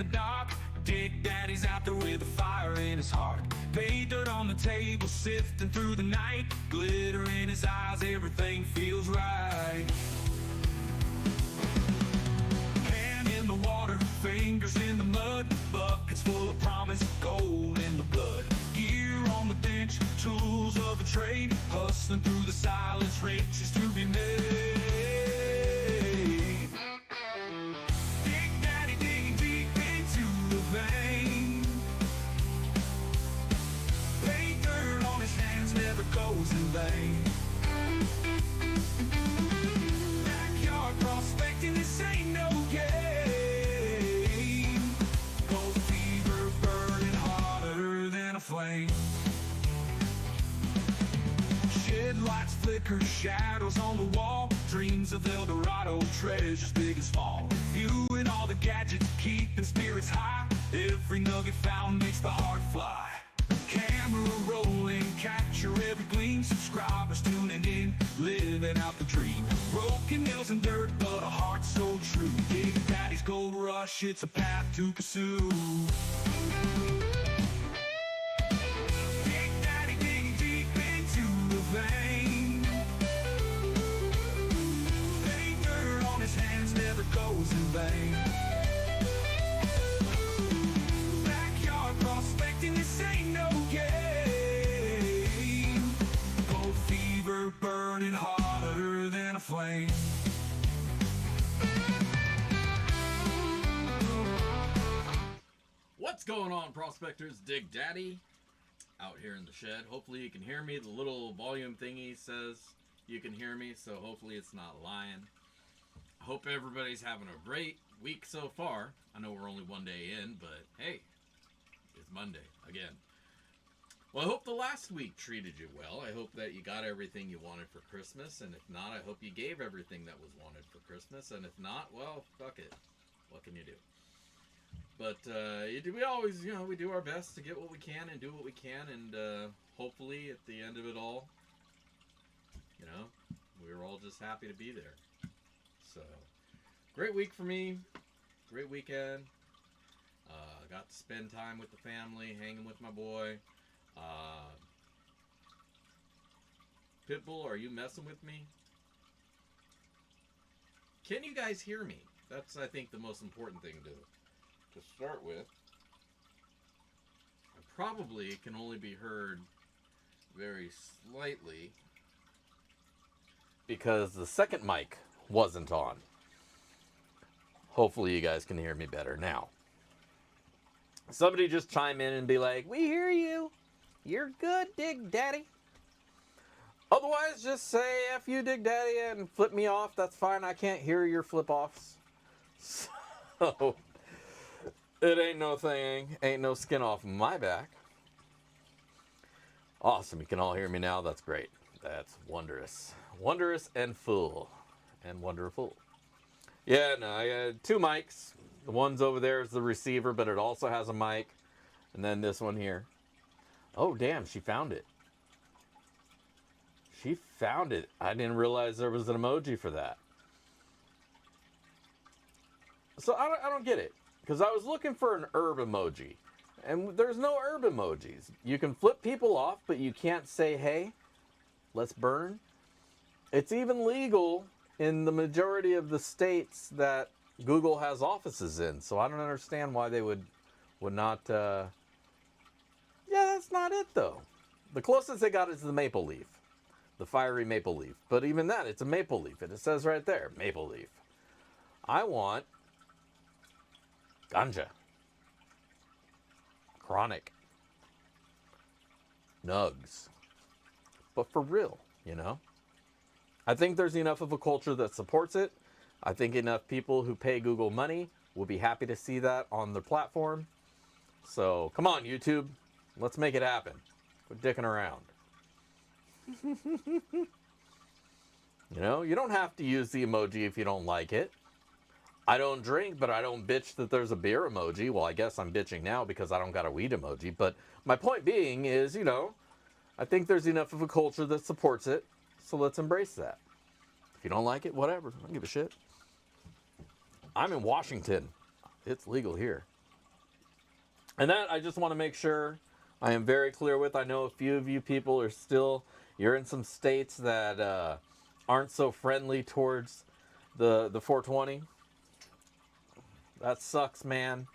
the dark. Dig Daddy's out there with a fire in his heart. Paint dirt on the table, sifting through the night. Glitter in his eyes, everything feels right. Hand in the water, fingers in the mud. Buckets full of promise, gold in the blood. Gear on the bench, tools of the trade. Hustling through the silence, riches to be made. Dig Daddy digging deep into the vein. Paint dirt on his hands, never goes in vain. Backyard prospecting, this ain't no game. Gold fever burning hotter than a flame. Shed lights flicker, shadows on the wall. Dreams of El Dorado, treasures big and small. Viewing all the gadgets, keeping spirits high. Every nugget found makes the heart fly. Camera rolling, capture every gleam. Subscribers tuning in, living out the dream. Broken nails and dirt, but a heart so true. Dig Daddy's gold rush, it's a path to pursue. Dig Daddy digging deep into the vein. Paint dirt on his hands, never goes in vain. Backyard prospecting, this ain't no game. Gold fever burning hotter than a flame. What's going on, prospectors? Dig Daddy out here in the shed. Hopefully you can hear me. The little volume thingy says you can hear me, so hopefully it's not lying. I hope everybody's having a great week so far. I know we're only one day in, but hey, it's Monday again. Well, I hope the last week treated you well. I hope that you got everything you wanted for Christmas, and if not, I hope you gave everything that was wanted for Christmas, and if not, well, fuck it. What can you do? But we always, we do our best to get what we can and do what we can, and hopefully at the end of it all, we were all just happy to be there. So, great week for me, great weekend. Got to spend time with the family, hanging with my boy. Pitbull, are you messing with me? Can you guys hear me? That's, I think, the most important thing to start with. I probably can only be heard very slightly because the second mic wasn't on. Hopefully you guys can hear me better now. Somebody just chime in and be like, "We hear you. You're good, Dig Daddy." Otherwise, just say F you, Dig Daddy, and flip me off. That's fine. I can't hear your flip-offs. So, it ain't no thing. Ain't no skin off my back. Awesome. You can all hear me now. That's great. That's wondrous. Wondrous and full. And wonderful. Yeah, no, I got two mics. The one's over there is the receiver, but it also has a mic. And then this one here. Oh, damn, she found it. She found it. I didn't realize there was an emoji for that. So I don't get it. Because I was looking for an herb emoji. And there's no herb emojis. You can flip people off, but you can't say, "Hey, let's burn." It's even legal in the majority of the states that Google has offices in. So I don't understand why they would not... Yeah, that's not it, though. The closest they got is the maple leaf. The fiery maple leaf. But even that, it's a maple leaf. And it says right there, maple leaf. I want ganja. Chronic. Nugs. But for real, I think there's enough of a culture that supports it. I think enough people who pay Google money will be happy to see that on their platform. So, come on, YouTube. Let's make it happen. Quit dicking around. You don't have to use the emoji if you don't like it. I don't drink, but I don't bitch that there's a beer emoji. Well, I guess I'm bitching now because I don't got a weed emoji. But my point being is, I think there's enough of a culture that supports it. So let's embrace that. If you don't like it, whatever. I don't give a shit. I'm in Washington. It's legal here. And that I just want to make sure I am very clear with. I know a few of you people are still, you're in some states that aren't so friendly towards the 420. That sucks, man.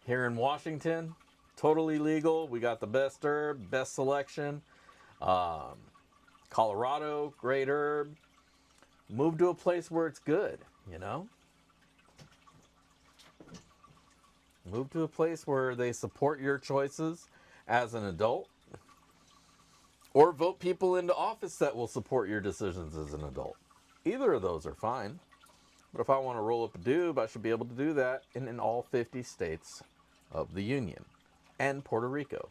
Here in Washington, totally legal. We got the best herb, best selection. Um, Colorado, great herb. Move to a place where it's good, you know? Move to a place where they support your choices as an adult. Or vote people into office that will support your decisions as an adult. Either of those are fine. But if I want to roll up a doob, I should be able to do that in all 50 states of the Union. And Puerto Rico.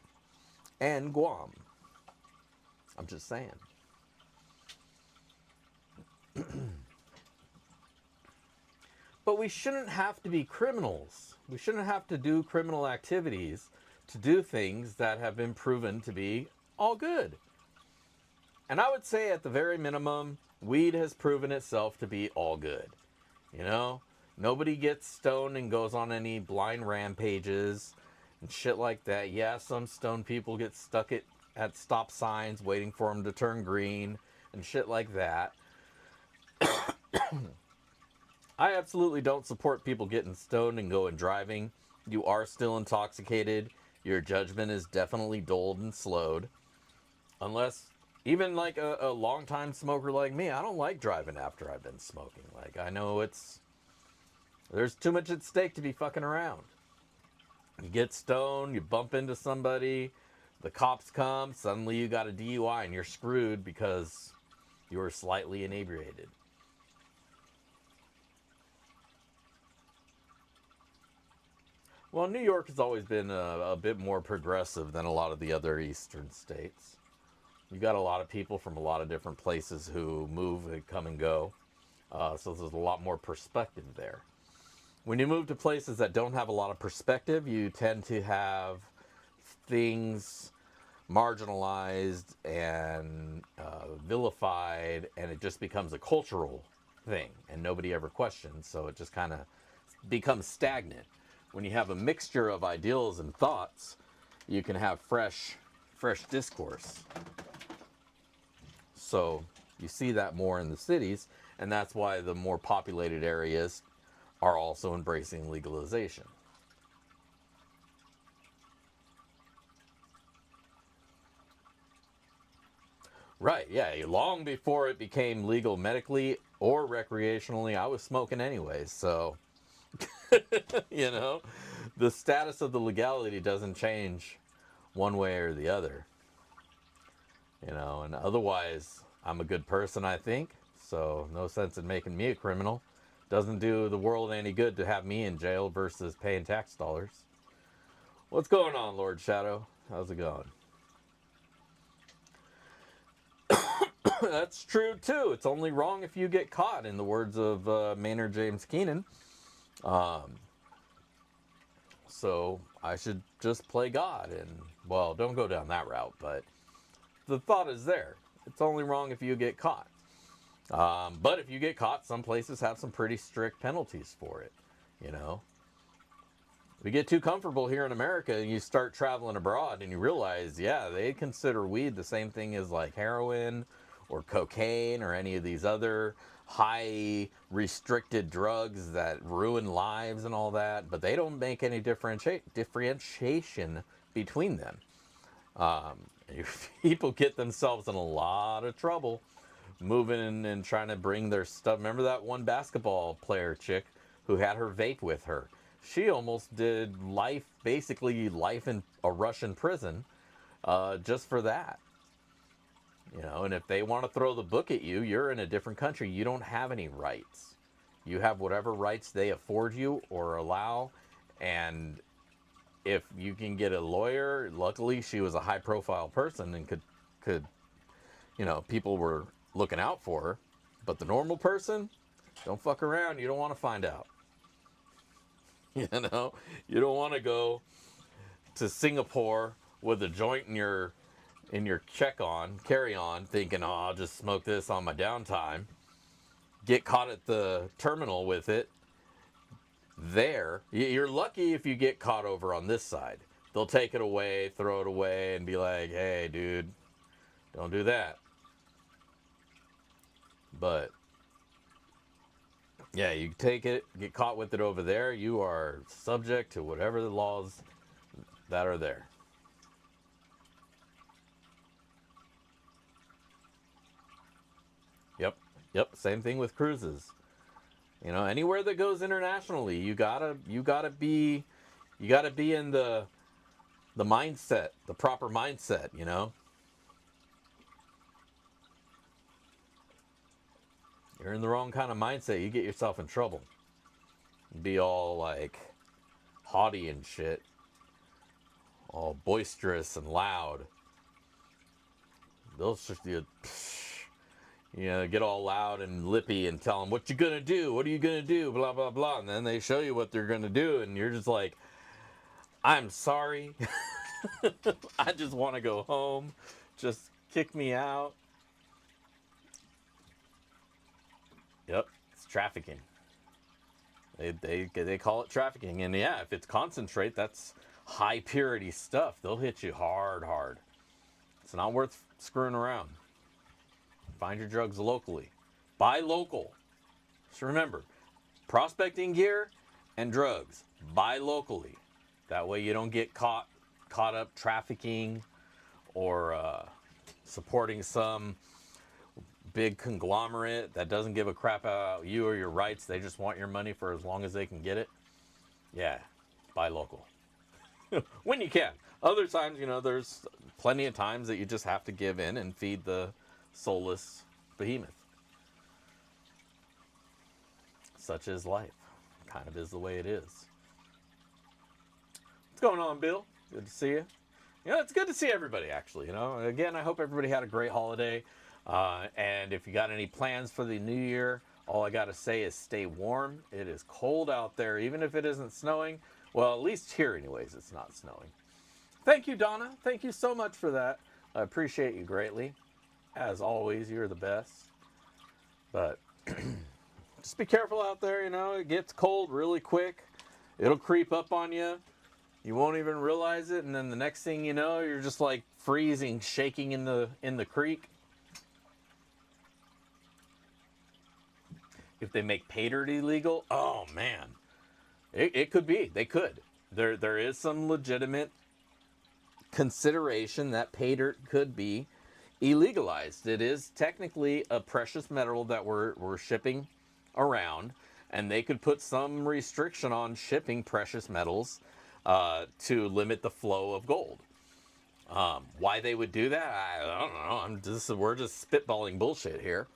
And Guam. I'm just saying. But we shouldn't have to be criminals. We shouldn't have to do criminal activities to do things that have been proven to be all good. And I would say at the very minimum, weed has proven itself to be all good. You know, nobody gets stoned and goes on any blind rampages and shit like that. Yeah, some stoned people get stuck at stop signs waiting for them to turn green and shit like that. I absolutely don't support people getting stoned and going driving. You are still intoxicated. Your judgment is definitely dulled and slowed. Unless, even like a long-time smoker like me, I don't like driving after I've been smoking. Like, I know there's too much at stake to be fucking around. You get stoned, you bump into somebody, the cops come, suddenly you got a DUI and you're screwed because you were slightly inebriated. Well, New York has always been a bit more progressive than a lot of the other eastern states. You got a lot of people from a lot of different places who move and come and go. So there's a lot more perspective there. When you move to places that don't have a lot of perspective, you tend to have things marginalized and vilified, and it just becomes a cultural thing, and nobody ever questions, so it just kind of becomes stagnant. When you have a mixture of ideals and thoughts, you can have fresh discourse. So you see that more in the cities, and that's why the more populated areas are also embracing legalization. Right, yeah, long before it became legal medically or recreationally, I was smoking anyways, so you know, the status of the legality doesn't change one way or the other. You know, and otherwise, I'm a good person, I think, so no sense in making me a criminal. Doesn't do the world any good to have me in jail versus paying tax dollars. What's going on, Lord Shadow? How's it going? That's true, too. It's only wrong if you get caught, in the words of Maynard James Keenan. So I should just play God and, well, don't go down that route, but the thought is there. It's only wrong if you get caught. But if you get caught, some places have some pretty strict penalties for it, you know. We get too comfortable here in America and you start traveling abroad and you realize, yeah, they consider weed the same thing as like heroin or cocaine or any of these other high restricted drugs that ruin lives and all that, but they don't make any differentiation between them. People get themselves in a lot of trouble moving and trying to bring their stuff. Remember that one basketball player chick who had her vape with her? She almost did basically life in a Russian prison, just for that. You know, and if they want to throw the book at you, you're in a different country. You don't have any rights. You have whatever rights they afford you or allow. And if you can get a lawyer, luckily she was a high profile person and could, you know, people were looking out for her. But the normal person, don't fuck around. You don't want to find out. You know, you don't want to go to Singapore with a joint in your carry on, thinking, oh, I'll just smoke this on my downtime. Get caught at the terminal with it. You're lucky if you get caught over on this side. they'll take it away, throw it away, and be like, hey, dude, don't do that. But yeah, you take it, get caught with it over there, you are subject to whatever the laws that are there. Yep. Yep. Same thing with cruises. You know, anywhere that goes internationally, you gotta be in the mindset, the proper mindset, you know. You're in the wrong kind of mindset, you get yourself in trouble. Be all like haughty and shit. All boisterous and loud. They'll just get all loud and lippy and tell them, what you gonna do? What are you gonna do? Blah, blah, blah. And then they show you what they're gonna do. And you're just like, I'm sorry. I just want to go home. Just kick me out. Yep, it's trafficking. They call it trafficking. And yeah, if it's concentrate, that's high purity stuff. They'll hit you hard. It's not worth screwing around. Find your drugs locally. Buy local. Just remember, prospecting gear and drugs, buy locally. That way you don't get caught up trafficking or supporting some big conglomerate that doesn't give a crap about you or your rights. They just want your money for as long as they can get it. Yeah, buy local. When you can. Other times, there's plenty of times that you just have to give in and feed the soulless behemoth. Such is life. Kind of is the way it is. What's going on, Bill? Good to see you. It's good to see everybody, actually. Again, I hope everybody had a great holiday. And if you got any plans for the new year, all I got to say is stay warm. It is cold out there, even if it isn't snowing. Well, at least here, anyways, it's not snowing. Thank you, Donna. Thank you so much for that. I appreciate you greatly. As always, you're the best. But just be careful out there, it gets cold really quick. It'll creep up on you. You won't even realize it, and then the next thing you know, you're just like freezing, shaking in the creek. If they make pay dirt illegal, oh man. It could be. They could. There is some legitimate consideration that pay dirt could be illegalized. It is technically a precious metal that we're shipping around, and they could put some restriction on shipping precious metals to limit the flow of gold. Why they would do that, I don't know. We're just spitballing bullshit here.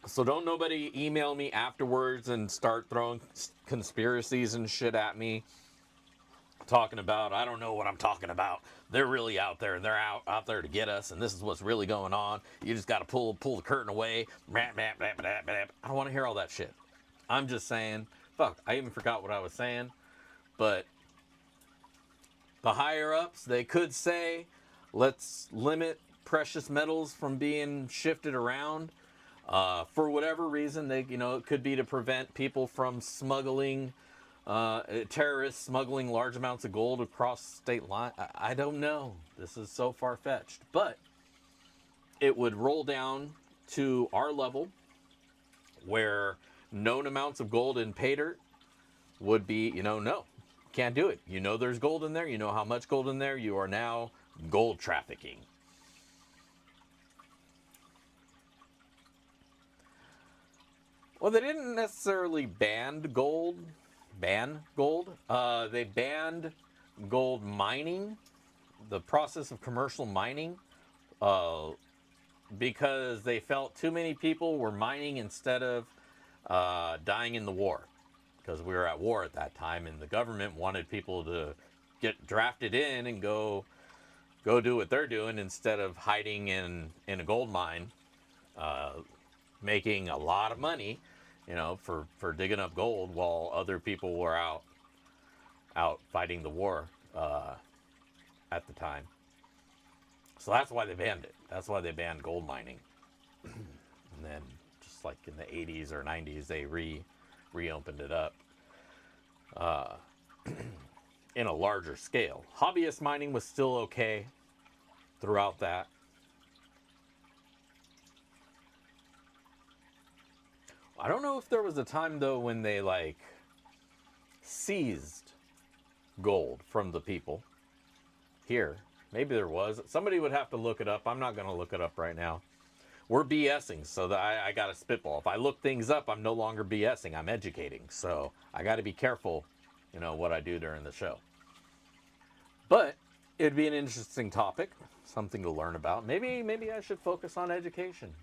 So don't nobody email me afterwards and start throwing conspiracies and shit at me. Talking about, I don't know what I'm talking about. They're really out there, and they're out there to get us, and this is what's really going on. You just got to pull the curtain away. I don't want to hear all that shit. I'm just saying, fuck, I even forgot what I was saying. But the higher ups, they could say, let's limit precious metals from being shifted around. For whatever reason, it could be to prevent people from smuggling, terrorists smuggling large amounts of gold across state line. I don't know. This is so far-fetched. But it would roll down to our level where known amounts of gold in pay dirt would be, no, can't do it. There's gold in there. You know how much gold in there. You are now gold trafficking. Well, they didn't necessarily ban gold. They banned gold mining, the process of commercial mining, because they felt too many people were mining instead of dying in the war. Because we were at war at that time, and the government wanted people to get drafted in and go do what they're doing instead of hiding in a gold mine, making a lot of money. For digging up gold while other people were out fighting the war at the time. So that's why they banned it. That's why they banned gold mining. And then, just like in the 80s or 90s, they reopened it up. in a larger scale. Hobbyist mining was still okay throughout that. I don't know if there was a time though when they like seized gold from the people here. Maybe there was. Somebody would have to look it up. I'm not going to look it up right now. We're BSing, so that I got to spitball. If I look things up, I'm no longer BSing. I'm educating. So I got to be careful, you know, what I do during the show. But it'd be an interesting topic, something to learn about. Maybe I should focus on education,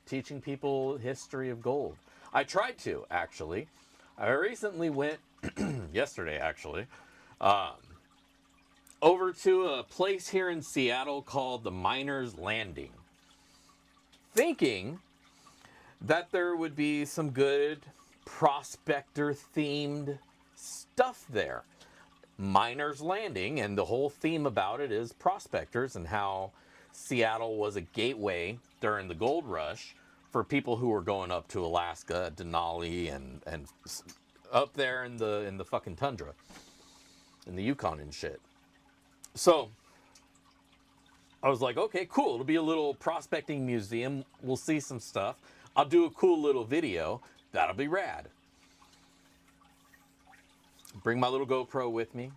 teaching people history of gold. I tried to, actually. I recently went, yesterday actually, over to a place here in Seattle called the Miners Landing, thinking that there would be some good prospector-themed stuff there. Miners Landing, and the whole theme about it is prospectors and how Seattle was a gateway during the gold rush for people who were going up to Alaska, Denali, and up there in the fucking tundra, in the Yukon and shit. So I was like, okay, cool. It'll be a little prospecting museum. We'll see some stuff. I'll do a cool little video. That'll be rad. Bring my little GoPro with me.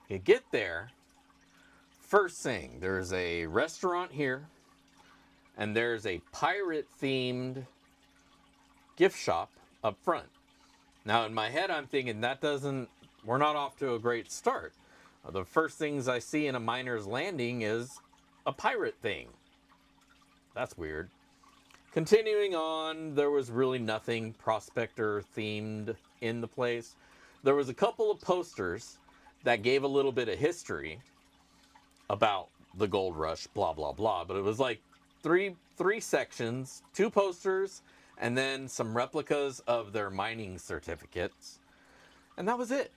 You get there. First thing, there's a restaurant here, and there's a pirate-themed gift shop up front. Now, in my head, I'm thinking we're not off to a great start. The first things I see in a Miner's Landing is a pirate thing. That's weird. Continuing on, there was really nothing prospector-themed in the place. There was a couple of posters that gave a little bit of history about the gold rush, blah, blah, blah. But it was like three sections, 2 posters, and then some replicas of their mining certificates. And that was it.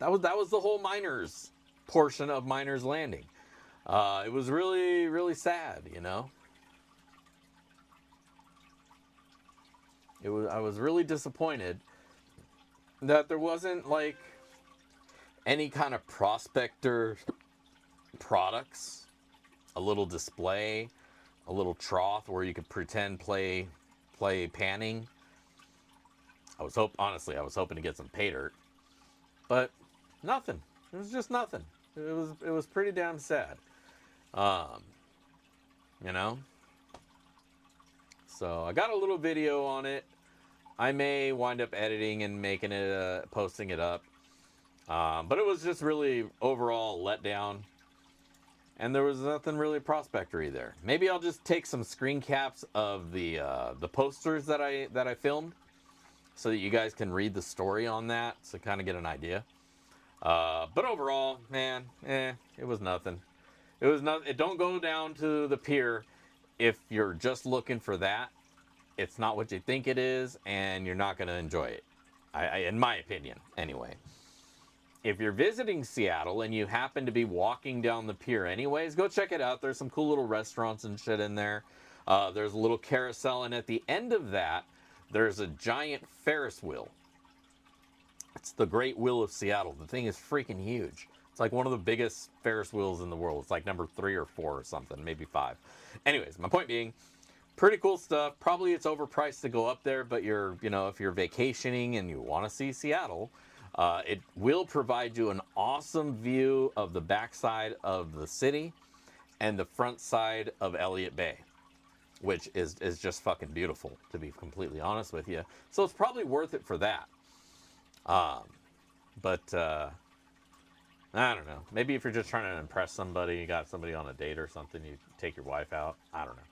That was the whole miners portion of Miners Landing. It was really, really sad, you know. I was really disappointed that there wasn't like any kind of prospector products, a little display, a little trough where you could pretend play panning. Honestly, I was hoping to get some pay dirt, but nothing. It was just nothing. It was pretty damn sad. You know. So I got a little video on it. I may wind up editing and making it, posting it up. But it was just really overall let down. And there was nothing really prospectory there. Maybe I'll just take some screen caps of the posters that I filmed, so that you guys can read the story on that, so kind of get an idea. But overall, man, it was nothing. It don't go down to the pier if you're just looking for that. It's not what you think it is, and you're not going to enjoy it. In my opinion, anyway. If you're visiting Seattle and you happen to be walking down the pier anyways, go check it out. There's some cool little restaurants and shit in there. There's a little carousel, and at the end of that, there's a giant Ferris wheel. It's the Great Wheel of Seattle. The thing is freaking huge. It's like one of the biggest Ferris wheels in the world. It's like number 3 or 4 or something, maybe 5. Anyways, my point being, pretty cool stuff. Probably it's overpriced to go up there, but if you're vacationing and you want to see Seattle, it will provide you an awesome view of the backside of the city and the front side of Elliott Bay, which is just fucking beautiful, to be completely honest with you. So it's probably worth it for that. But I don't know. Maybe if you're just trying to impress somebody, you got somebody on a date or something, you take your wife out. I don't know.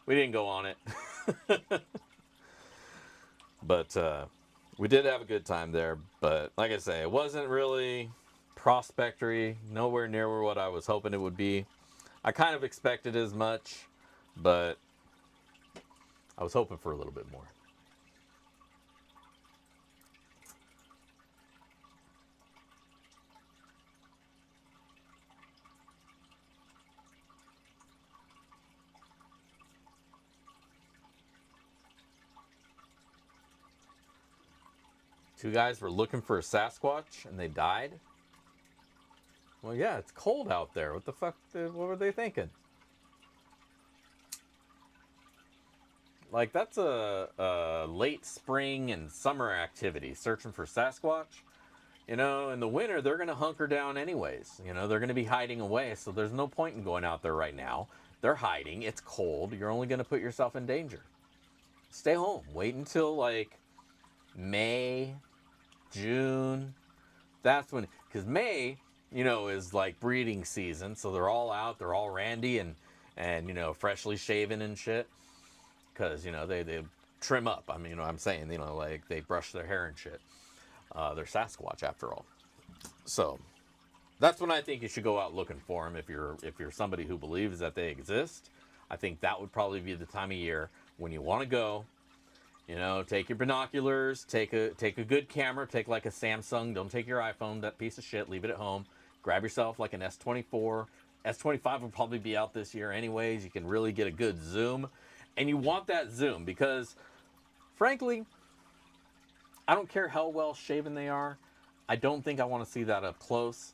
We didn't go on it. But we did have a good time there. But like I say, it wasn't really prospectory, nowhere near what I was hoping it would be. I kind of expected as much, but I was hoping for a little bit more. 2 guys were looking for a Sasquatch and they died. Well, yeah, it's cold out there. What the fuck? What were they thinking? Like, that's a late spring and summer activity, searching for Sasquatch. You know, in the winter, they're going to hunker down anyways. You know, they're going to be hiding away, so there's no point in going out there right now. They're hiding. It's cold. You're only going to put yourself in danger. Stay home. Wait until, like, May, June. That's when... Because May, you know, is, like, breeding season, so they're all out. They're all randy and you know, freshly shaven and shit. Because, you know, they trim up. I mean, you know what I'm saying? You know, like, they brush their hair and shit. They're Sasquatch after all. So that's when I think you should go out looking for them. If you're somebody who believes that they exist, I think that would probably be the time of year when you want to go. You know, take your binoculars, take a good camera, take like a Samsung. Don't take your iPhone, that piece of shit. Leave it at home. Grab yourself like an S24. S25 will probably be out this year anyways. You can really get a good zoom. And you want that zoom because, frankly, I don't care how well shaven they are. I don't think I want to see that up close.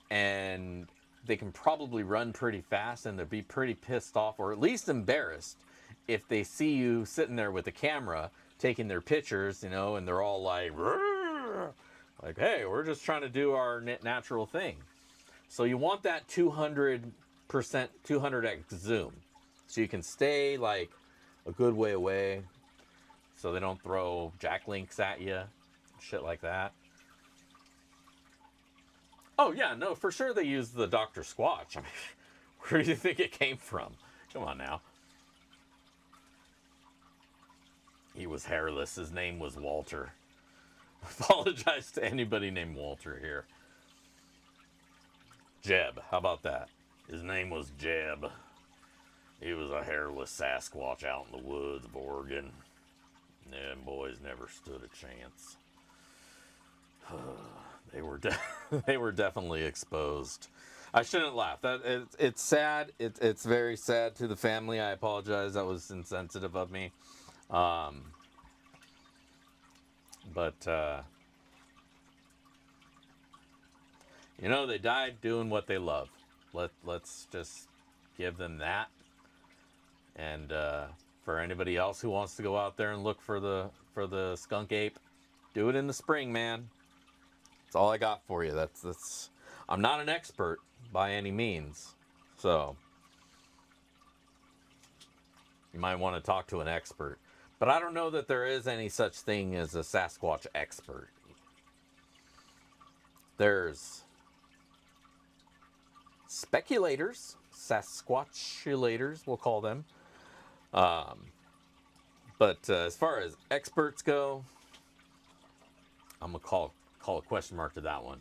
And they can probably run pretty fast and they'll be pretty pissed off or at least embarrassed if they see you sitting there with a camera taking their pictures, you know, and they're all like, hey, we're just trying to do our natural thing. So you want that 200%, 200x zoom. So you can stay like a good way away so they don't throw jack links at you, shit like that. Oh yeah, no, for sure they use the Dr. Squatch. I mean, where do you think it came from? Come on now. He was hairless. His name was Walter. Apologize to anybody named Walter here. Jeb, how about that? His name was Jeb. He was a hairless Sasquatch out in the woods of Oregon. Them boys never stood a chance. They were definitely exposed. I shouldn't laugh. It's sad. It's very sad to the family. I apologize. That was insensitive of me. But you know, they died doing what they love. Let's just give them that. And for anybody else who wants to go out there and look for the skunk ape, do it in the spring, man. That's all I got for you. That's. I'm not an expert by any means, so you might want to talk to an expert. But I don't know that there is any such thing as a Sasquatch expert. There's speculators, Sasquatchulators, we'll call them. But as far as experts go, I'm gonna call a question mark to that one.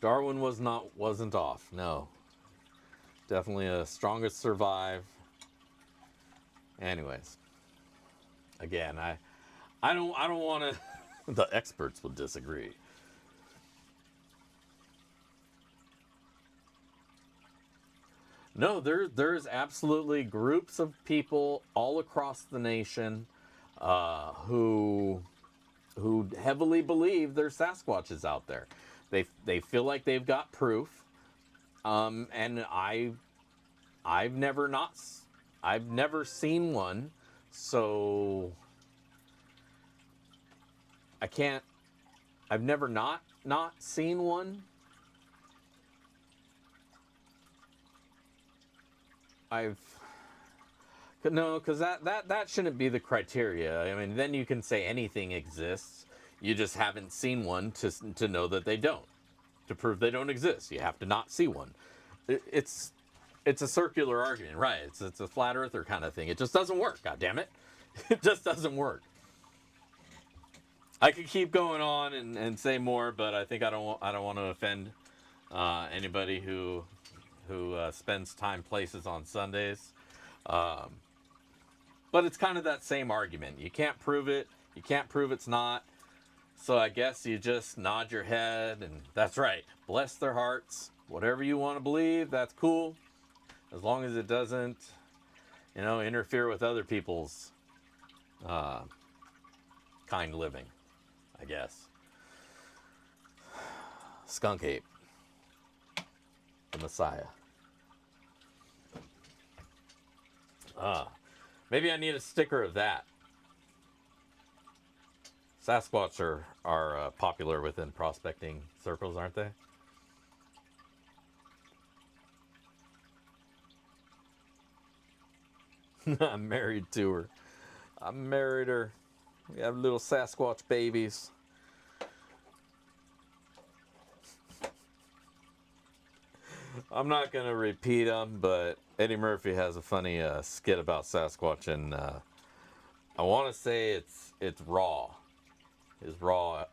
Darwin wasn't off. No, definitely a strongest survive. Anyways, again, I don't want to. The experts will disagree. No, there's absolutely groups of people all across the nation who heavily believe there's Sasquatches out there. They feel like they've got proof, and I've never seen one, so I can't. I've never not seen one. No, because that shouldn't be the criteria. I mean, then you can say anything exists. You just haven't seen one to know that they don't. To prove they don't exist, you have to not see one. It's a circular argument, right? It's a flat earther kind of thing. It just doesn't work. God damn it, it just doesn't work. I could keep going on and say more, but I think I don't want to offend anybody who spends time places on Sundays. But it's kind of that same argument. You can't prove it. You can't prove it's not. So I guess you just nod your head and that's right. Bless their hearts. Whatever you want to believe, that's cool. As long as it doesn't, interfere with other people's kind living, I guess. Skunk ape. The Messiah. Maybe I need a sticker of that. Sasquatch are popular within prospecting circles, aren't they? I'm married to her. I married her. We have little Sasquatch babies. I'm not going to repeat them, but Eddie Murphy has a funny skit about Sasquatch, and I want to say it's Raw. His Raw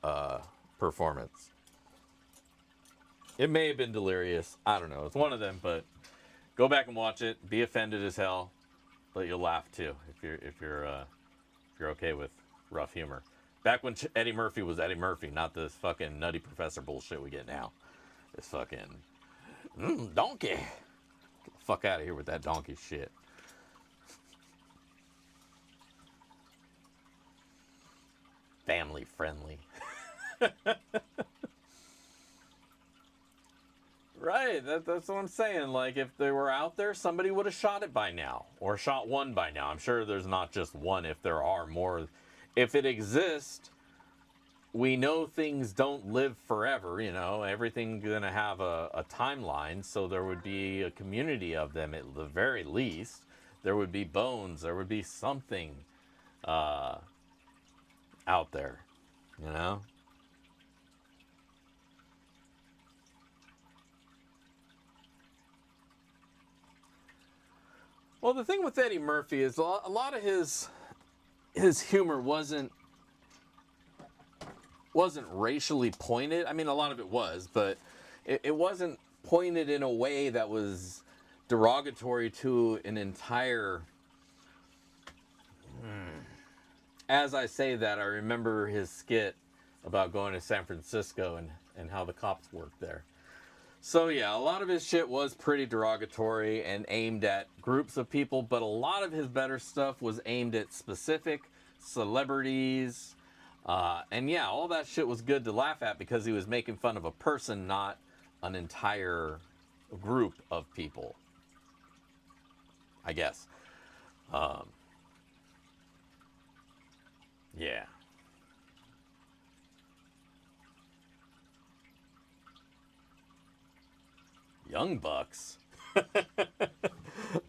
performance. It may have been Delirious. I don't know. It's one of them, but go back and watch it. Be offended as hell, but you'll laugh too if you're okay with rough humor. Back when Eddie Murphy was Eddie Murphy, not this fucking Nutty Professor bullshit we get now. This fucking donkey. Get the fuck out of here with that donkey shit. Family friendly. Right, that's what I'm saying. Like, if they were out there, somebody would have shot it by now. Or shot one by now. I'm sure there's not just one, if there are more. If it exists, we know things don't live forever, you know. Everything's going to have a timeline, so there would be a community of them at the very least. There would be bones. There would be something out there, you know. Well, the thing with Eddie Murphy is a lot of his humor wasn't racially pointed. I mean, a lot of it was, but it wasn't pointed in a way that was derogatory to an entire... As I say that, I remember his skit about going to San Francisco and how the cops worked there. So yeah, a lot of his shit was pretty derogatory and aimed at groups of people, but a lot of his better stuff was aimed at specific celebrities. And yeah, all that shit was good to laugh at because he was making fun of a person, not an entire group of people, I guess. Yeah. Young Bucks.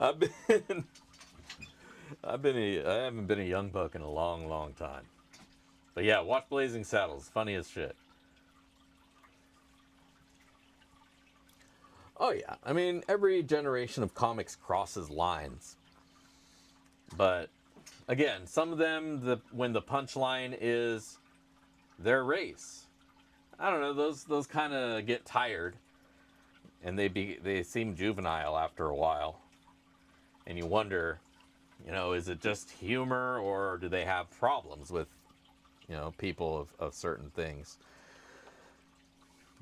I haven't been a young buck in a long, long time. But yeah, watch Blazing Saddles. Funny as shit. Oh yeah, I mean, every generation of comics crosses lines. But again, some of them, when the punchline is their race, I don't know, those kind of get tired. And they seem juvenile after a while. And you wonder, you know, is it just humor or do they have problems with, you know, people of certain things?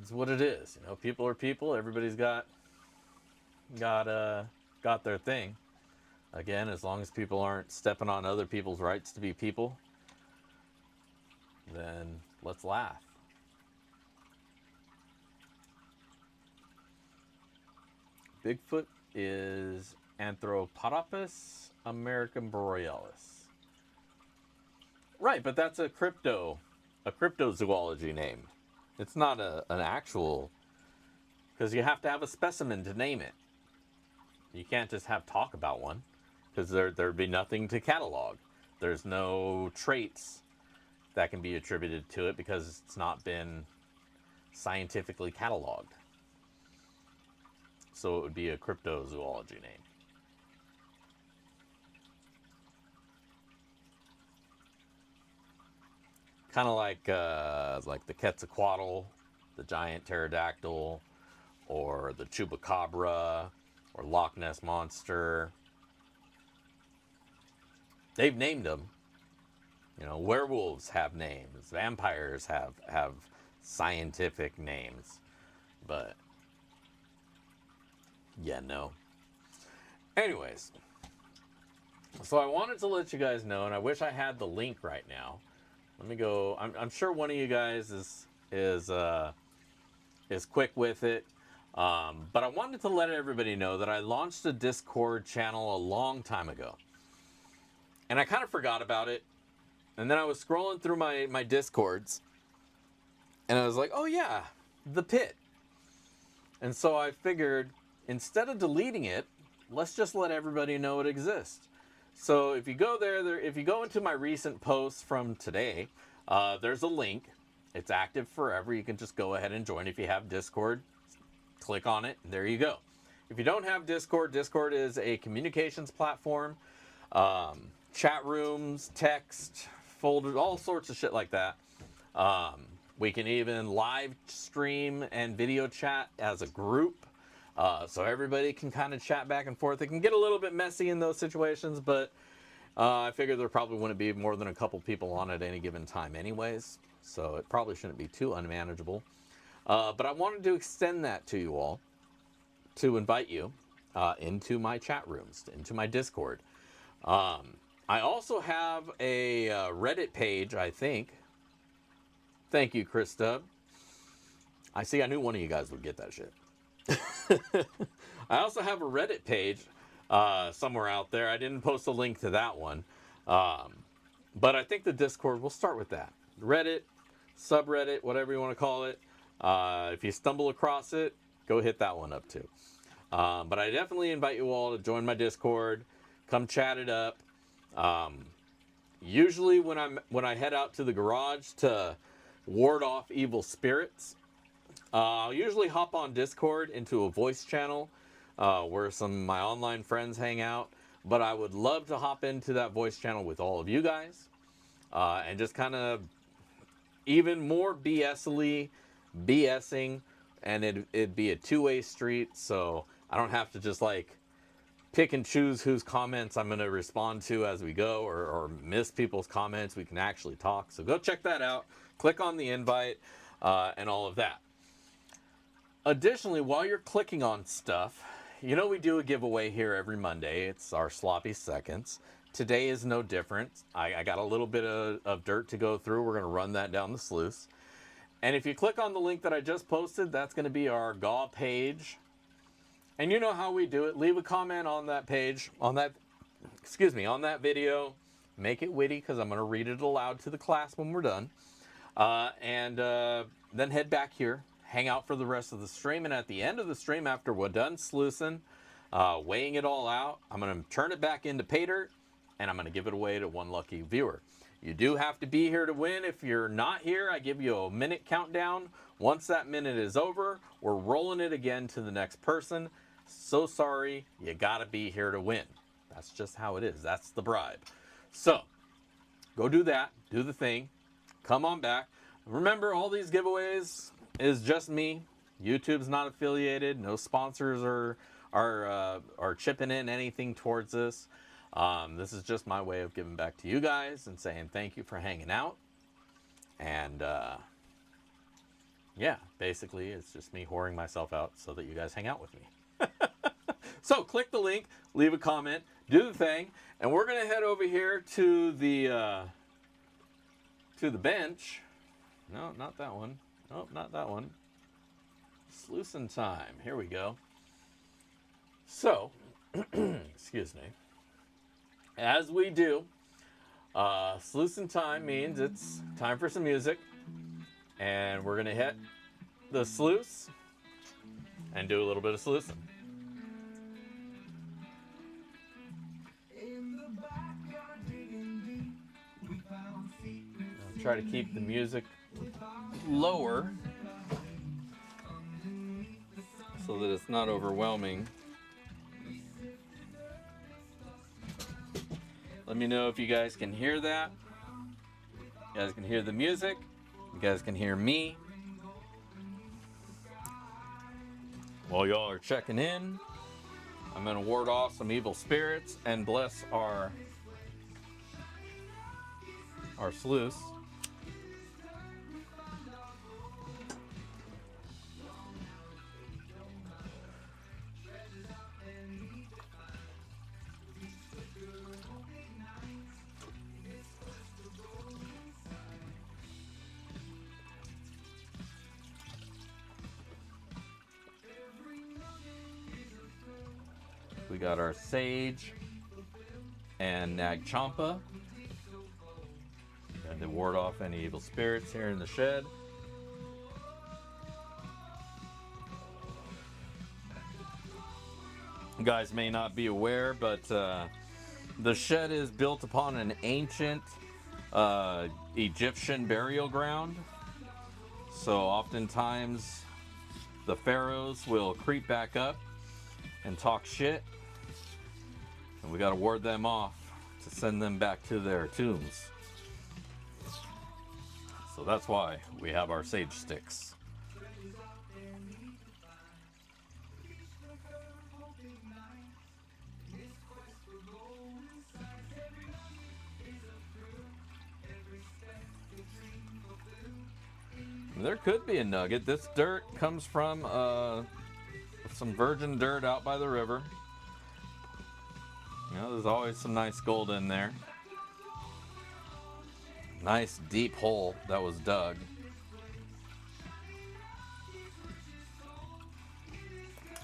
It's what it is. You know, people are people. Everybody's got their thing. Again, as long as people aren't stepping on other people's rights to be people, then let's laugh. Bigfoot is Anthropodopus americanborealis. Right, but that's a cryptozoology name. It's not an actual, because you have to have a specimen to name it. You can't just have talk about one, because there'd be nothing to catalog. There's no traits that can be attributed to it because it's not been scientifically cataloged. So it would be a cryptozoology name. Kind of like the Quetzalcoatl, the giant pterodactyl, or the chupacabra, or Loch Ness monster. They've named them. You know, werewolves have names. Vampires have scientific names, but yeah, no. Anyways, so I wanted to let you guys know, and I wish I had the link right now, Let me go. I'm sure one of you guys is quick with it. But I wanted to let everybody know that I launched a Discord channel a long time ago. And I kind of forgot about it. And then I was scrolling through my Discords. And I was like, oh yeah, the pit. And so I figured, instead of deleting it, let's just let everybody know it exists. So if you go there, if you go into my recent posts from today, there's a link. It's active forever. You can just go ahead and join. If you have Discord, click on it, and there you go. If you don't have Discord, Discord is a communications platform. Chat rooms, text, folders, all sorts of shit like that. We can even live stream and video chat as a group. So everybody can kind of chat back and forth. It can get a little bit messy in those situations, but I figure there probably wouldn't be more than a couple people on at any given time anyways. So it probably shouldn't be too unmanageable. But I wanted to extend that to you all, to invite you into my chat rooms, into my Discord. I also have a Reddit page, I think. Thank you, Chris Stubb. I knew one of you guys would get that shit. I also have a Reddit page somewhere out there. I didn't post a link to that one. But I think the Discord, we'll start with that. Reddit, subreddit, whatever you want to call it. If you stumble across it, go hit that one up too. But I definitely invite you all to join my Discord. Come chat it up. Usually when I head out to the garage to ward off evil spirits, I'll usually hop on Discord into a voice channel where some of my online friends hang out. But I would love to hop into that voice channel with all of you guys and just kind of even more BSing, and it'd be a two-way street, so I don't have to just like pick and choose whose comments I'm going to respond to as we go, or miss people's comments. We can actually talk. So go check that out. Click on the invite and all of that. Additionally, while you're clicking on stuff, you know we do a giveaway here every Monday. It's our sloppy seconds. Today is no different. I got a little bit of dirt to go through. We're going to run that down the sluice. And if you click on the link that I just posted, that's going to be our GAW page. And you know how we do it. Leave a comment on that page, on that video. Make it witty, because I'm going to read it aloud to the class when we're done. And then head back here. Hang out for the rest of the stream. And at the end of the stream, after we're done sluicing, weighing it all out, I'm going to turn it back into pay dirt. And I'm going to give it away to one lucky viewer. You do have to be here to win. If you're not here, I give you a minute countdown. Once that minute is over, we're rolling it again to the next person. So sorry, you gotta be here to win. That's just how it is. That's the bribe. So, go do that. Do the thing. Come on back. Remember, all these giveaways is just me. YouTube's not affiliated. No sponsors are chipping in anything towards this. This is just my way of giving back to you guys and saying thank you for hanging out. And yeah, basically it's just me whoring myself out so that you guys hang out with me. So click the link, leave a comment, do the thing, and we're gonna head over here to the bench. No, not that one. Nope, not that one. Sluicing time. Here we go. So, excuse me. As we do, sluicing time means it's time for some music. And we're going to hit the sluice and do a little bit of sluicing. I'll try to keep the music lower so that it's not overwhelming. Let me know if you guys can hear that. You guys can hear the music. You guys can hear me. While y'all are checking in, I'm going to ward off some evil spirits and bless our sluice. We got our sage and nag champa. And to ward off any evil spirits here in the shed. You guys may not be aware, but the shed is built upon an ancient Egyptian burial ground. So oftentimes the pharaohs will creep back up and talk shit. And we got to ward them off to send them back to their tombs. So that's why we have our sage sticks. There could be a nugget. This dirt comes from some virgin dirt out by the river. You know, there's always some nice gold in there. Nice deep hole that was dug.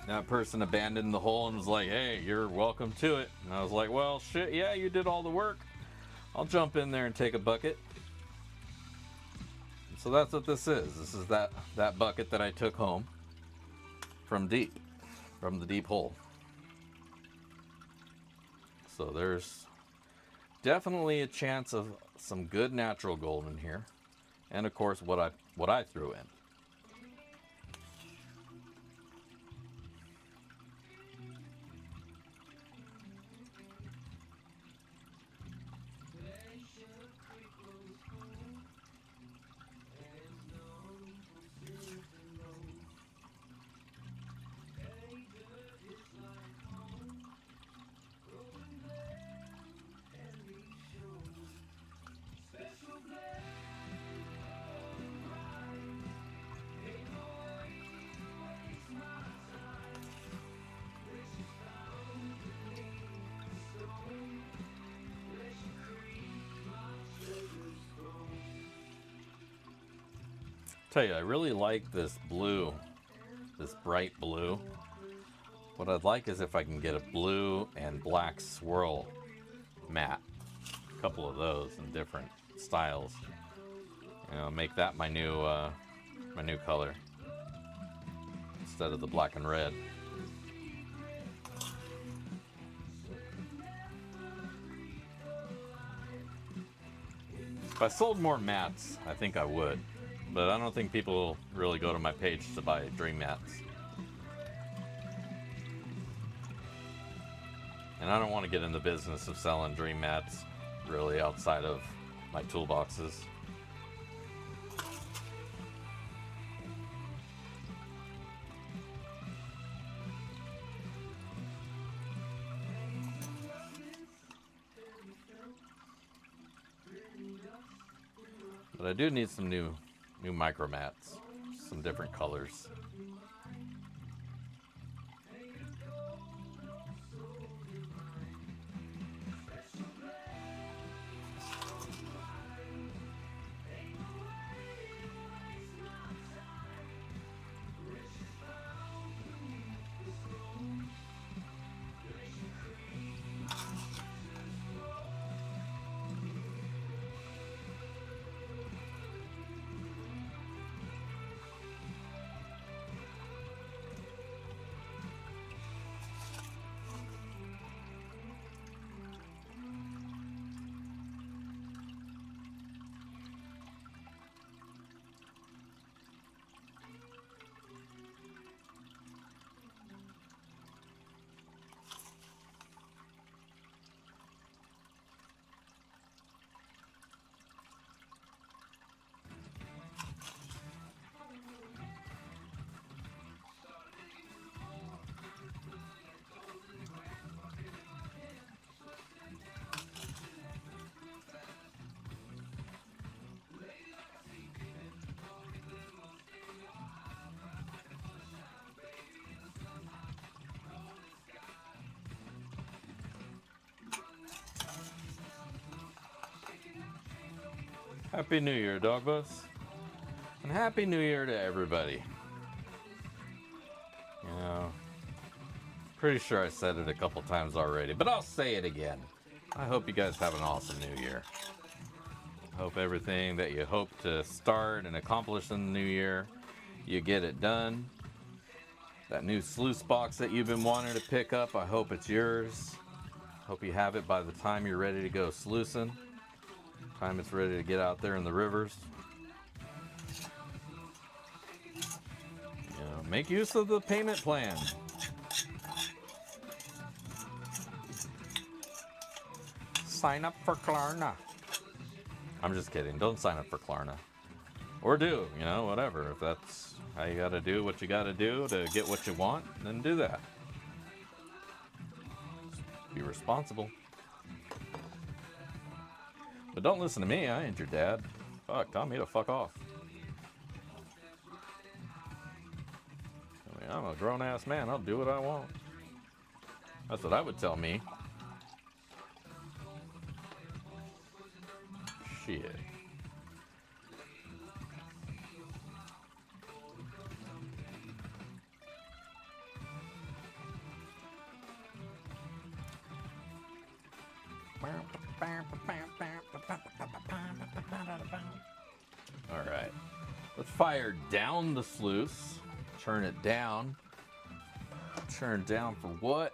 That person abandoned the hole and was like, hey, you're welcome to it. And I was like, well, shit, yeah, you did all the work. I'll jump in there and take a bucket. So that's what this is. This is that bucket that I took home from the deep hole. So there's definitely a chance of some good natural gold in here, and of course what I threw in. Tell you, I really like this blue, this bright blue. What I'd like is if I can get a blue and black swirl mat, a couple of those in different styles. You know, make that my new color instead of the black and red. If I sold more mats, I think I would. But I don't think people really go to my page to buy dream mats. And I don't want to get in the business of selling dream mats really outside of my toolboxes. But I do need some new micro mats, some different colors. Happy New Year, Dog Bus. And Happy New Year to everybody. You know, Pretty sure I said it a couple times already, but I'll say it again. I hope you guys have an awesome new year. I hope everything that you hope to start and accomplish in the new year, you get it done. That new sluice box that you've been wanting to pick up, I hope it's yours. Hope you have it by the time you're ready to go sluicing. Time it's ready to get out there in the rivers. You know, make use of the payment plan. Sign up for Klarna. I'm just kidding. Don't sign up for Klarna. Or do, you know, whatever. If that's how you gotta do what you gotta do to get what you want, then do that. Be responsible. But don't listen to me. I ain't your dad. Fuck, tell me to fuck off. I mean, I'm a grown-ass man. I'll do what I want. That's what I would tell me. Shit. All right. Let's fire down the sluice. Turn it down. Turn down for what?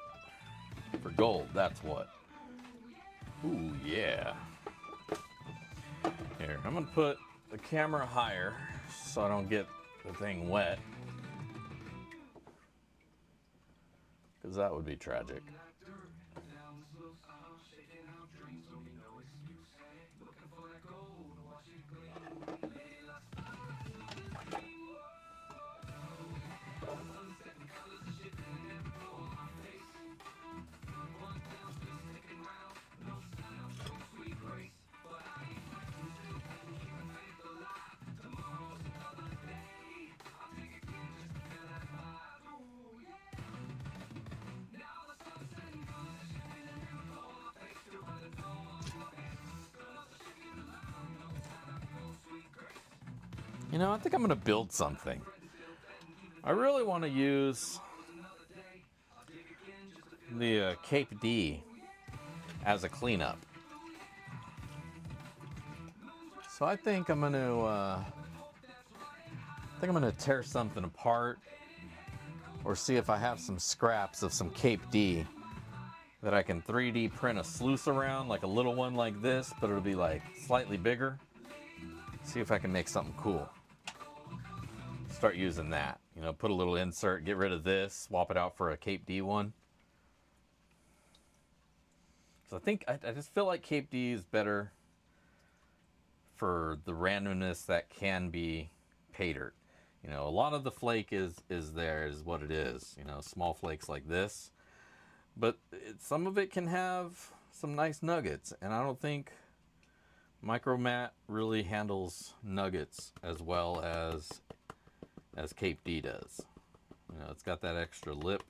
For gold, that's what. Ooh, yeah. Here, I'm gonna put the camera higher so I don't get the thing wet. Because that would be tragic. You know, I think I'm going to build something. I really want to use the Cape D as a cleanup. So I think I'm going to tear something apart or see if I have some scraps of some Cape D that I can 3D print a sluice around, like a little one like this, but it'll be like slightly bigger. See if I can make something cool. Start using that, you know, put a little insert, get rid of this, swap it out for a Cape D one. So I think, I just feel like Cape D is better for the randomness that can be pay dirt. You know, a lot of the flake is what it is, you know, small flakes like this. But some of it can have some nice nuggets, and I don't think Micromat really handles nuggets as well as Cape D does. You know, it's got that extra lip.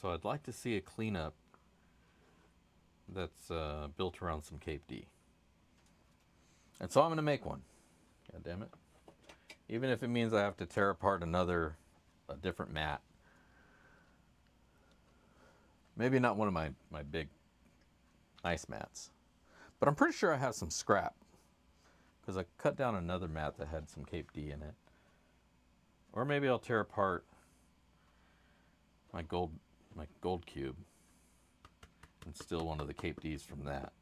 So I'd like to see a cleanup that's built around some Cape D. And so I'm going to make one. God damn it. Even if it means I have to tear apart a different mat. Maybe not one of my big ice mats. But I'm pretty sure I have some scrap. Because I cut down another mat that had some Cape D in it. Or maybe I'll tear apart my gold cube and steal one of the Cape Ds from that.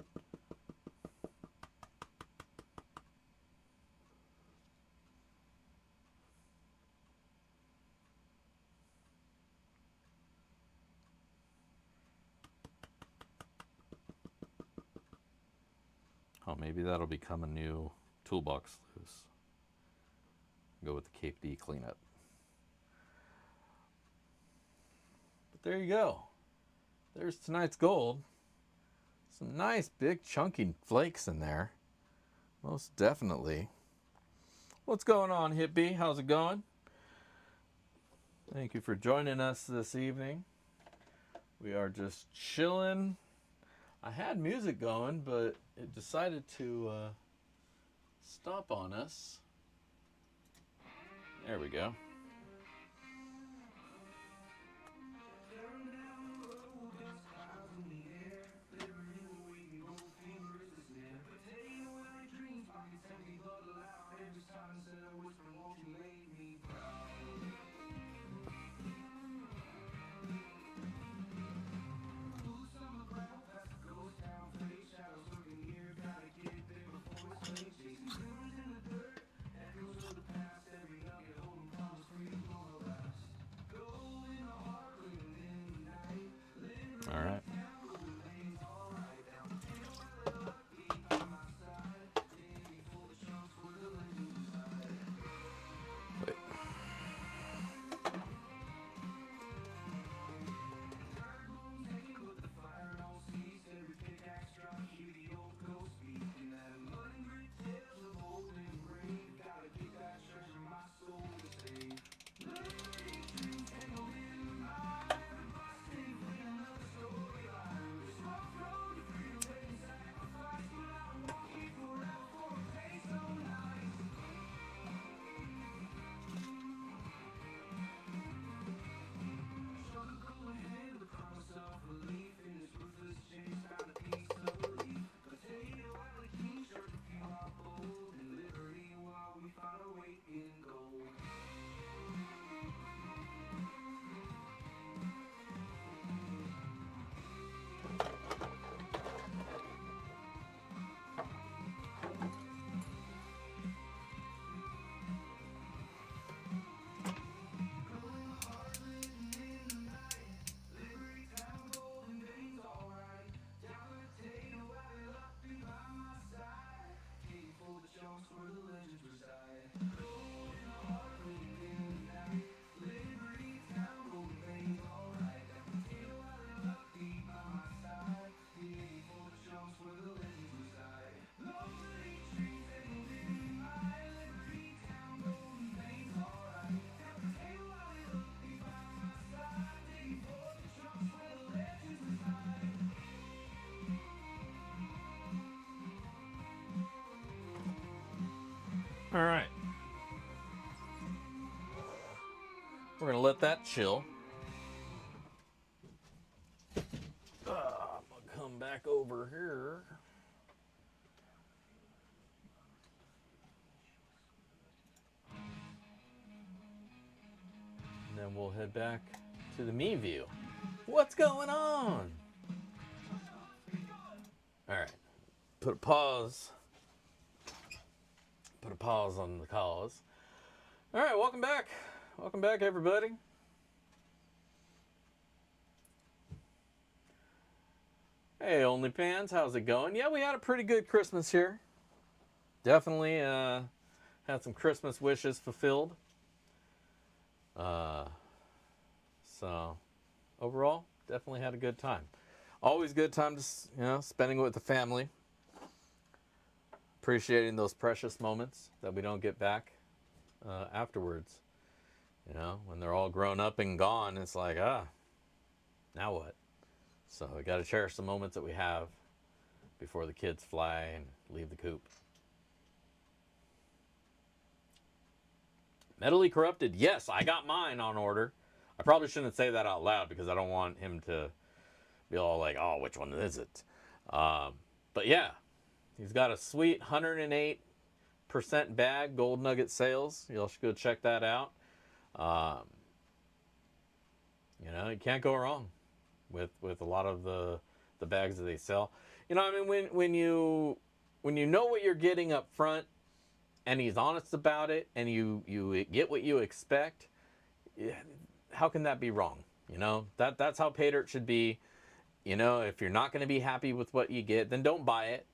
Oh, maybe that'll become a new toolbox sluice. Go with the Cape D cleanup. But there you go. There's tonight's gold. Some nice big chunky flakes in there. Most definitely. What's going on, hippie? How's it going? Thank you for joining us this evening. We are just chilling. I had music going, but it decided to stop on us. There we go. All right. We're going to let that chill. I'm going to come back over here. And then we'll head back to the me view. What's going on? All right. Put a pause. Put a pause on the cause. All right, welcome back. Welcome back, everybody. Hey, OnlyFans, how's it going? Yeah, we had a pretty good Christmas here. Definitely had some Christmas wishes fulfilled. So overall, definitely had a good time. Always good time to, spending it with the family. Appreciating those precious moments that we don't get back afterwards. When they're all grown up and gone, it's like, now what? So we got to cherish the moments that we have before the kids fly and leave the coop. Mentally corrupted. Yes, I got mine on order. I probably shouldn't say that out loud because I don't want him to be all like, oh, which one is it? But yeah, he's got a sweet 108% bag, Gold Nugget sales. Y'all should go check that out. You can't go wrong with a lot of the bags that they sell. When you know what you're getting up front and he's honest about it and you get what you expect, how can that be wrong? That's how pay dirt should be. If you're not going to be happy with what you get, then don't buy it.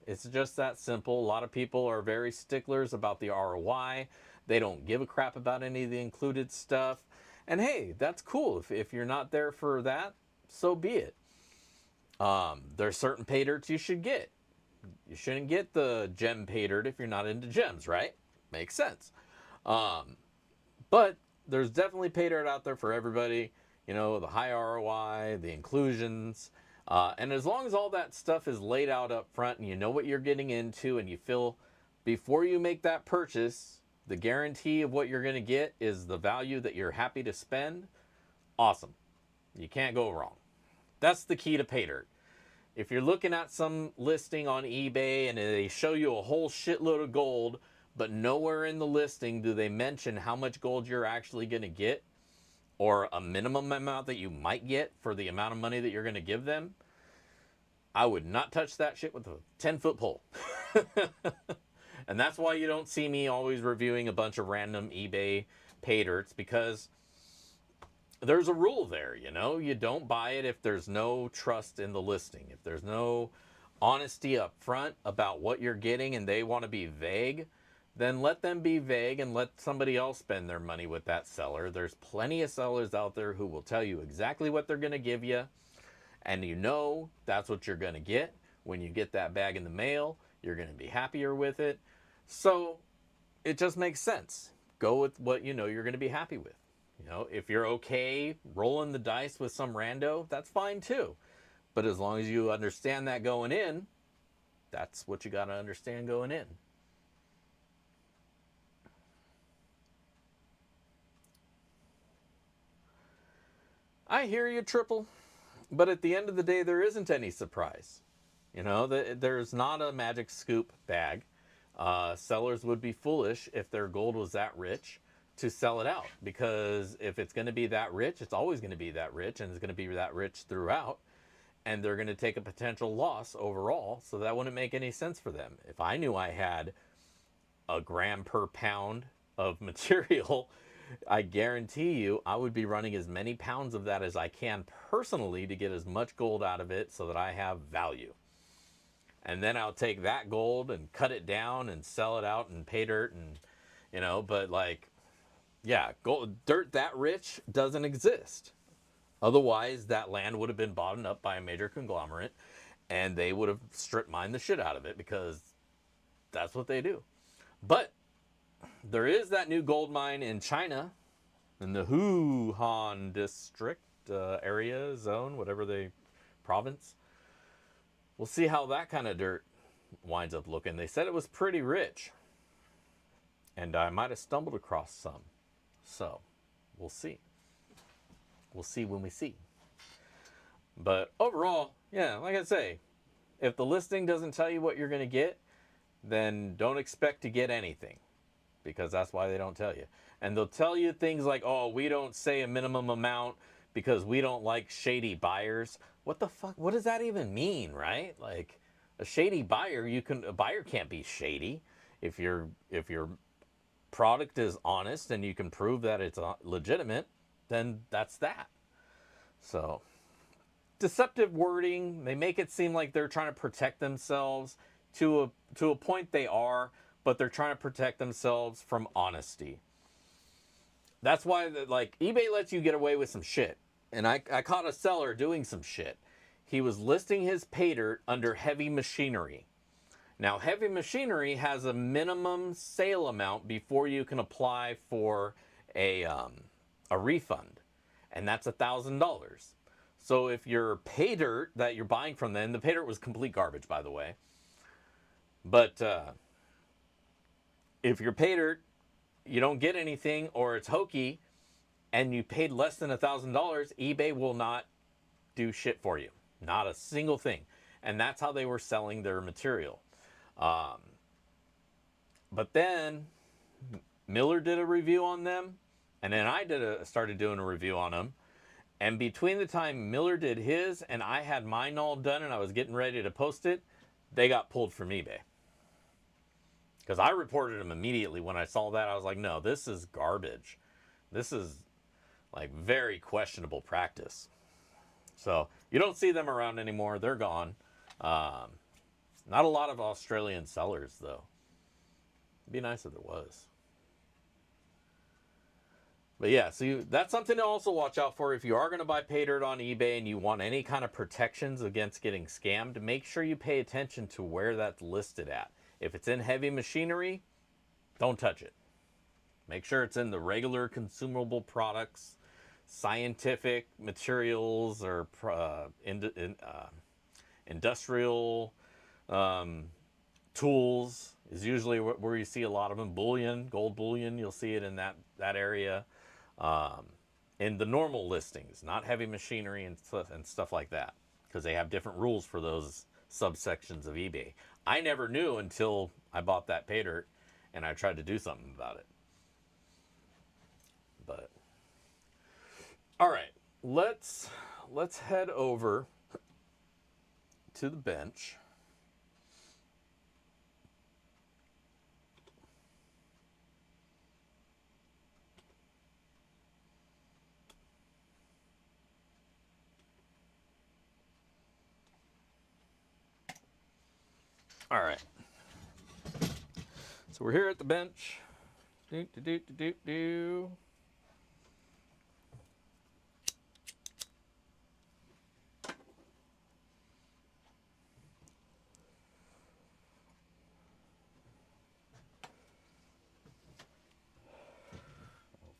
It's just that simple. A lot of people are very sticklers about the ROI. They don't give a crap about any of the included stuff. And hey, that's cool. If you're not there for that, so be it. There's certain pay dirts you should get. You shouldn't get the gem pay dirt if you're not into gems, right? Makes sense. But there's definitely pay dirt out there for everybody. The high ROI, the inclusions. And as long as all that stuff is laid out up front and you know what you're getting into and you feel before you make that purchase, the guarantee of what you're going to get is the value that you're happy to spend, awesome. You can't go wrong. That's the key to pay dirt. If you're looking at some listing on eBay and they show you a whole shitload of gold, but nowhere in the listing do they mention how much gold you're actually going to get or a minimum amount that you might get for the amount of money that you're going to give them, I would not touch that shit with a 10-foot pole. And that's why you don't see me always reviewing a bunch of random eBay pay dirts, because there's a rule there, you don't buy it if there's no trust in the listing. If there's no honesty up front about what you're getting and they want to be vague, then let them be vague and let somebody else spend their money with that seller. There's plenty of sellers out there who will tell you exactly what they're going to give you, and that's what you're going to get. When you get that bag in the mail, you're going to be happier with it. So it just makes sense. Go with what you're going to be happy with. If you're okay rolling the dice with some rando, that's fine too. But as long as you understand that going in, that's what you got to understand going in. I hear you, Triple. But at the end of the day, there isn't any surprise. There's not a magic scoop bag. Sellers would be foolish if their gold was that rich to sell it out, because if it's going to be that rich, it's always going to be that rich, and it's going to be that rich throughout, and they're going to take a potential loss overall, so that wouldn't make any sense for them. If I knew I had a gram per pound of material, I guarantee you I would be running as many pounds of that as I can personally to get as much gold out of it so that I have value. And then I'll take that gold and cut it down and sell it out and pay dirt, and but gold dirt that rich doesn't exist. Otherwise, that land would have been bought up by a major conglomerate and they would have strip mined the shit out of it, because that's what they do. But there is that new gold mine in China, in the Wuhan district, area, zone, province. We'll see how that kind of dirt winds up looking. They said it was pretty rich. And I might have stumbled across some. So, we'll see. We'll see when we see. But overall, yeah, like I say, if the listing doesn't tell you what you're going to get, then don't expect to get anything, because that's why they don't tell you. And they'll tell you things like, oh, we don't say a minimum amount because we don't like shady buyers. What the fuck? What does that even mean, right? Like, a shady buyer, a buyer can't be shady. If your product is honest and you can prove that it's legitimate, then that's that. So, deceptive wording. They make it seem like they're trying to protect themselves. To a point they are, but they're trying to protect themselves from honesty. That's why like eBay lets you get away with some shit. And I caught a seller doing some shit. He was listing his pay dirt under heavy machinery. Now, heavy machinery has a minimum sale amount before you can apply for a refund, and that's $1,000. So if your pay dirt that you're buying from them, the pay dirt was complete garbage, by the way. But if your pay dirt, you don't get anything, or it's hokey, and you paid less than $1,000, eBay will not do shit for you. Not a single thing. And that's how they were selling their material. But then Miller did a review on them, and then I started doing a review on them. And between the time Miller did his and I had mine all done and I was getting ready to post it, they got pulled from eBay. Because I reported them immediately when I saw that. I was like, no, this is garbage. This is like very questionable practice. So you don't see them around anymore. They're gone. Not a lot of Australian sellers, though. It'd be nice if there was. But yeah, so that's something to also watch out for. If you are going to buy pay dirt on eBay and you want any kind of protections against getting scammed, make sure you pay attention to where that's listed at. If it's in heavy machinery, don't touch it. Make sure it's in the regular consumable products, scientific materials, or industrial tools is usually where you see a lot of them. Bullion, gold bullion, you'll see it in that area. In the normal listings, not heavy machinery and stuff like that, because they have different rules for those subsections of eBay. I never knew until I bought that pay dirt and I tried to do something about it. But all right, let's head over to the bench. All right. So we're here at the bench.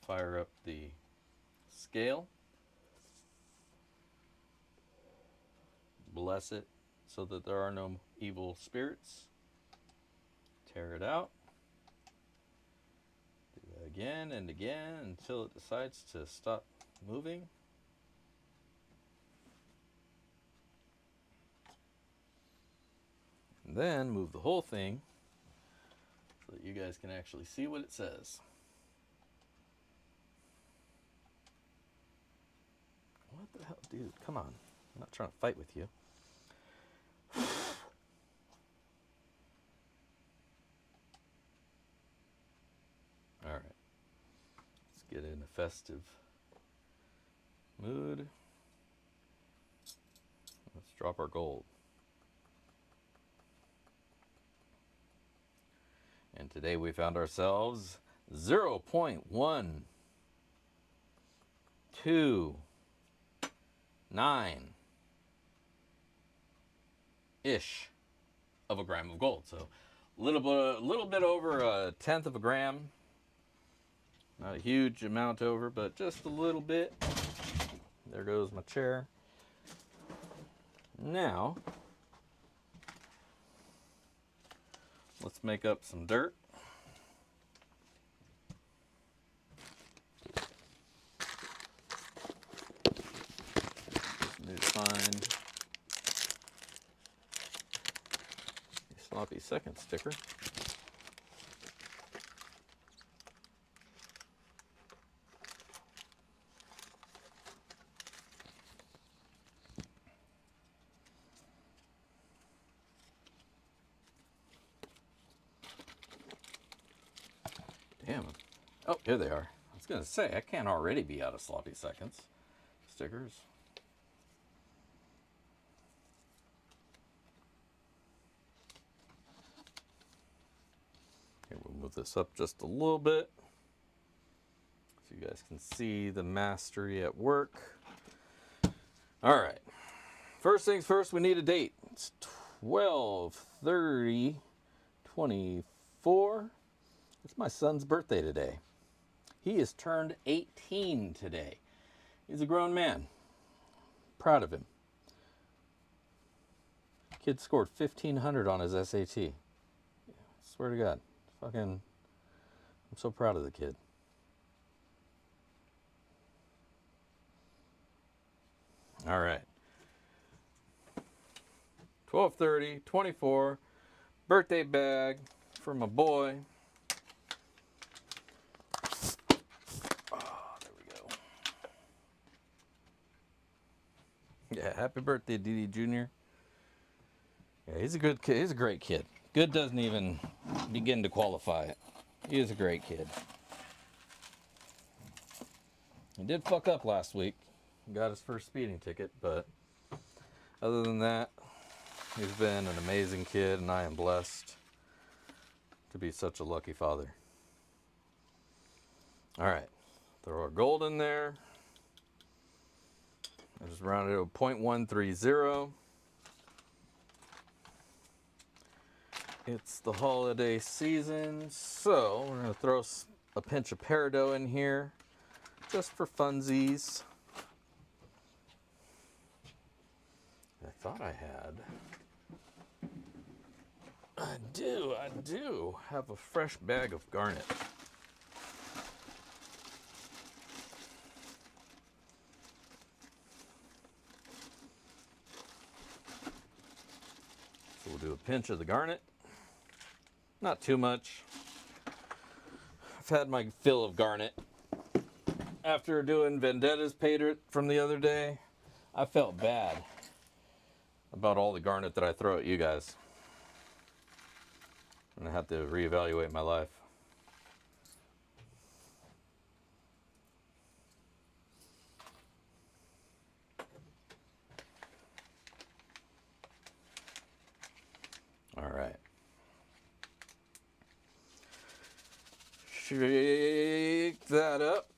Fire up the scale. Bless it so that there are no evil spirits. Tear it out. Do that again and again until it decides to stop moving. And then move the whole thing so that you guys can actually see what it says. What the hell, dude? Come on. I'm not trying to fight with you. All right. Let's get in a festive mood. Let's drop our gold. And today we found ourselves 0.129-ish of a gram of gold. So a little bit over a tenth of a gram. Not a huge amount over, but just a little bit. There goes my chair. Now, let's make up some dirt. find a sloppy second sticker. Damn. Oh, here they are. I was going to say, I can't already be out of sloppy seconds. Stickers. Here, we'll move this up just a little bit so you guys can see the mastery at work. All right. First things first, we need a date. It's 12/30/24. It's my son's birthday today. He has turned 18 today. He's a grown man. Proud of him. Kid scored 1,500 on his SAT. Swear to God. I'm so proud of the kid. All right. 12/30/24. Birthday bag for my boy. Yeah, happy birthday, DD Jr. Yeah, he's a good kid. He's a great kid. Good doesn't even begin to qualify it. He is a great kid. He did fuck up last week. He got his first speeding ticket, but other than that, he's been an amazing kid, and I am blessed to be such a lucky father. All right, throw our gold in there. I just rounded it to 0.130. It's the holiday season, so we're going to throw a pinch of peridot in here just for funsies. I thought I had. I do have a fresh bag of garnet. So we'll do a pinch of the garnet. Not too much. I've had my fill of garnet. After doing Vendetta's Patriot from the other day, I felt bad about all the garnet that I throw at you guys. And I have to reevaluate my life. All right. Shake that up.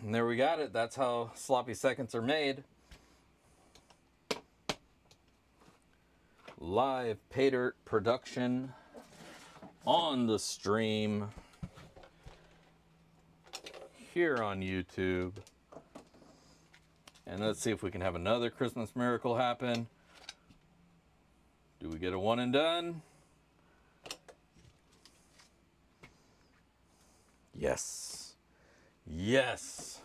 And there we got it. That's how sloppy seconds are made. Live pay dirt production on the stream here on YouTube. And let's see if we can have another Christmas miracle happen. Do we get a one and done? Yes. Yes.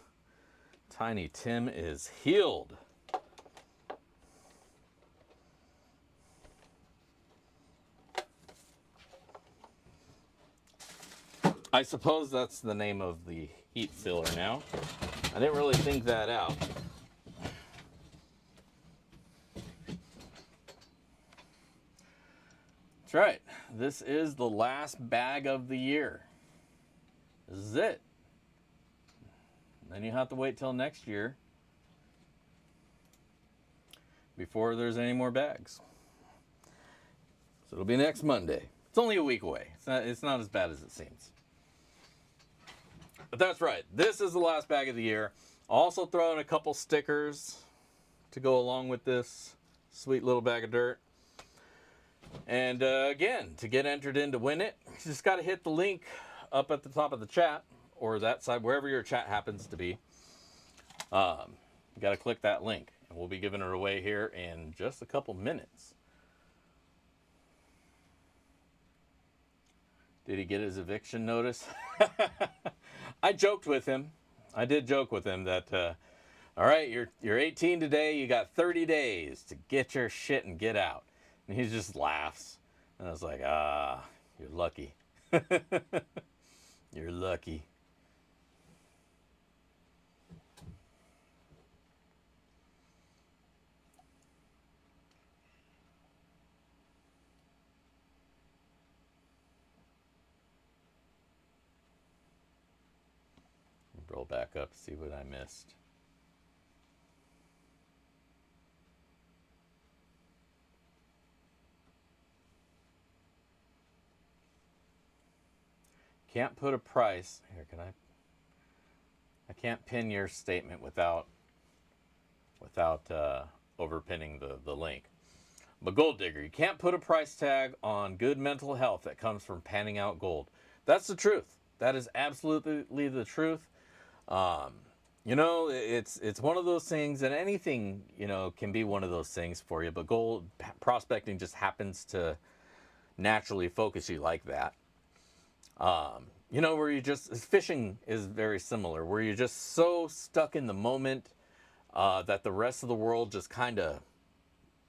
Tiny Tim is healed. I suppose that's the name of the heat sealer now. I didn't really think that out. That's right. This is the last bag of the year. This is it. Then you have to wait till next year before there's any more bags. So it'll be next Monday. It's only a week away. It's not as bad as it seems. But that's right. This is the last bag of the year. Also throw in a couple stickers to go along with this sweet little bag of dirt. And again, to get entered in to win it, you just got to hit the link up at the top of the chat, or that side, wherever your chat happens to be. You got to click that link, and we'll be giving it away here in just a couple minutes. Did he get his eviction notice? I joked with him. I did joke with him that All right, you're 18 today. You got 30 days to get your shit and get out. And he just laughs. And I was like, you're lucky. You're lucky. Roll back up, see what I missed. Can't put a price here. Can I? I can't pin your statement without overpinning the link. But Gold Digger, you can't put a price tag on good mental health that comes from panning out gold. That's the truth. That is absolutely the truth. You know, it's one of those things, and anything, you know, can be one of those things for you. But gold prospecting just happens to naturally focus you like that. You know, where you just, fishing is very similar, where you're just so stuck in the moment that the rest of the world just kind of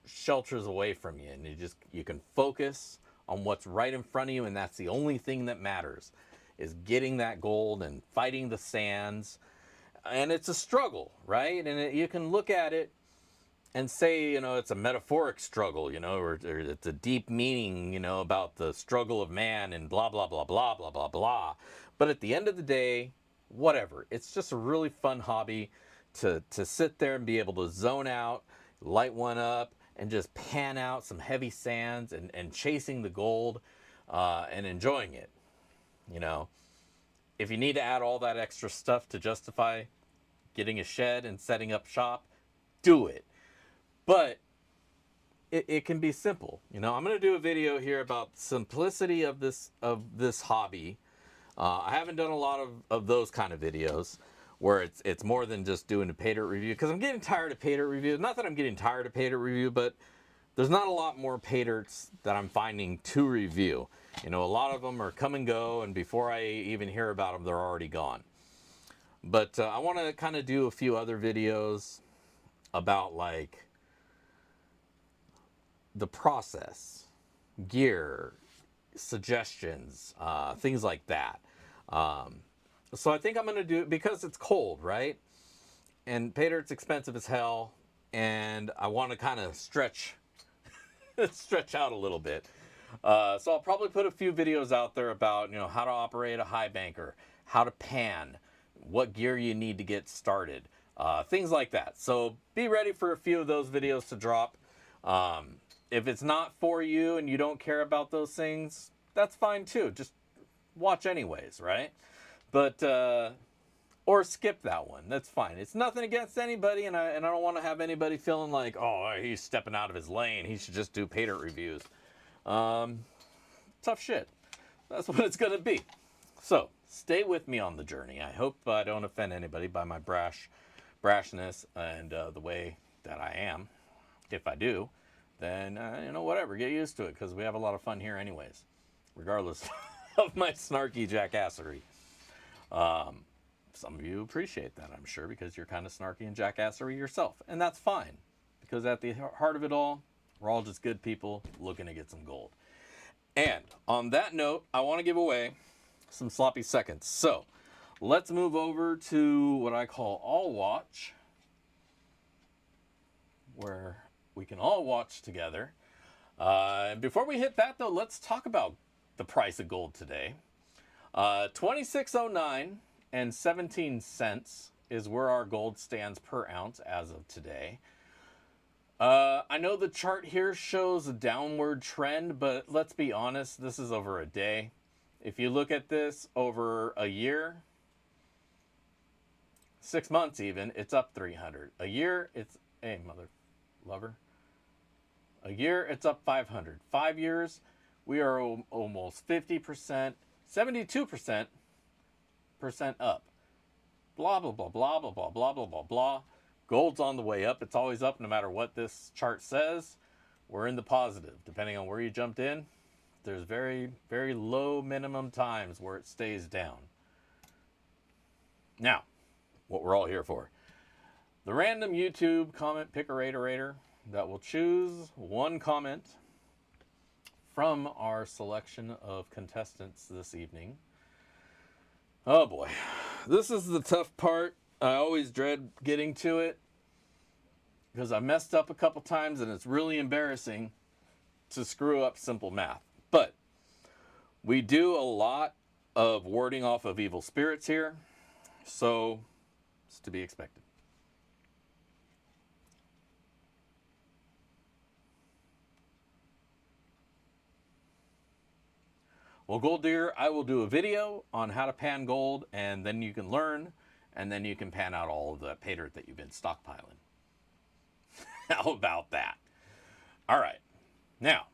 shelters away from you, and you can focus on what's right in front of you, and that's the only thing that matters, is getting that gold and fighting the sands. And it's a struggle, right? And you can look at it and say, you know, it's a metaphoric struggle, you know, or it's a deep meaning, you know, about the struggle of man and blah, blah, blah, blah, blah, blah, blah. But at the end of the day, whatever. It's just a really fun hobby to sit there and be able to zone out, light one up, and just pan out some heavy sands and chasing the gold and enjoying it, you know. If you need to add all that extra stuff to justify getting a shed and setting up shop, do it. But it can be simple. You know, I'm going to do a video here about simplicity of this hobby. I haven't done a lot of those kind of videos where it's more than just doing a pay dirt review, because I'm getting tired of pay dirt reviews. Not that I'm getting tired of pay dirt review, but there's not a lot more pay dirts that I'm finding to review. You know, a lot of them are come and go, and before I even hear about them, they're already gone. But I want to kind of do a few other videos about, like, the process, gear, suggestions, things like that. So I think I'm going to do it because it's cold, right? And pay dirt's expensive as hell, and I want to kind of stretch out a little bit. So I'll probably put a few videos out there about, you know, how to operate a high banker, how to pan, what gear you need to get started, things like that. So be ready for a few of those videos to drop. If it's not for you and you don't care about those things, that's fine too. Just watch anyways, right? But or skip that one. That's fine. It's nothing against anybody, and I don't want to have anybody feeling like, oh, he's stepping out of his lane. He should just do pay dirt reviews. Tough shit. That's what it's gonna be. So stay with me on the journey. I hope I don't offend anybody by my brashness and the way that I am. If I do, then you know, whatever. Get used to it, because we have a lot of fun here, anyways, regardless of my snarky jackassery. Some of you appreciate that, I'm sure, because you're kind of snarky and jackassery yourself, and that's fine, because at the heart of it all, we're all just good people looking to get some gold. And on that note, I want to give away some sloppy seconds. So let's move over to what I call all watch, where we can all watch together. Before we hit that, though, let's talk about the price of gold today. $26.09 and 17 cents is where our gold stands per ounce as of today. I know the chart here shows a downward trend, but let's be honest, this is over a day. If you look at this over a year, 6 months even, it's up 300. A year, it's, hey, mother lover. A year, it's up 500. 5 years, we are almost 50%, 72% up. Blah, blah, blah, blah, blah, blah, blah, blah, blah, blah. Gold's on the way up. It's always up no matter what this chart says. We're in the positive. Depending on where you jumped in, there's very, very low minimum times where it stays down. Now, what we're all here for. the random YouTube comment picker-rater that will choose one comment from our selection of contestants this evening. Oh boy, this is the tough part. I always dread getting to it because I messed up a couple times and it's really embarrassing to screw up simple math. But we do a lot of warding off of evil spirits here, so it's to be expected. Well, Gold Deer, I will do a video on how to pan gold, and then you can learn, and then you can pan out all of the pay dirt that you've been stockpiling. How about that? All right. Now,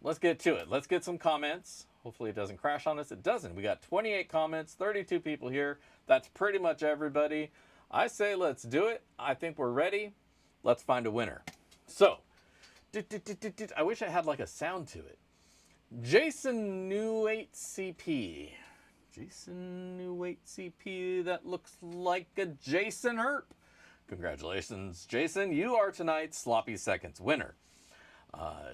let's get to it. Let's get some comments. Hopefully it doesn't crash on us. It doesn't. We got 28 comments, 32 people here. That's pretty much everybody. I say let's do it. I think we're ready. Let's find a winner. So, I wish I had like a sound to it. Jason New 8CP. Jason New 8CP. That looks like a Jason Herp. Congratulations, Jason. You are tonight's Sloppy Seconds winner.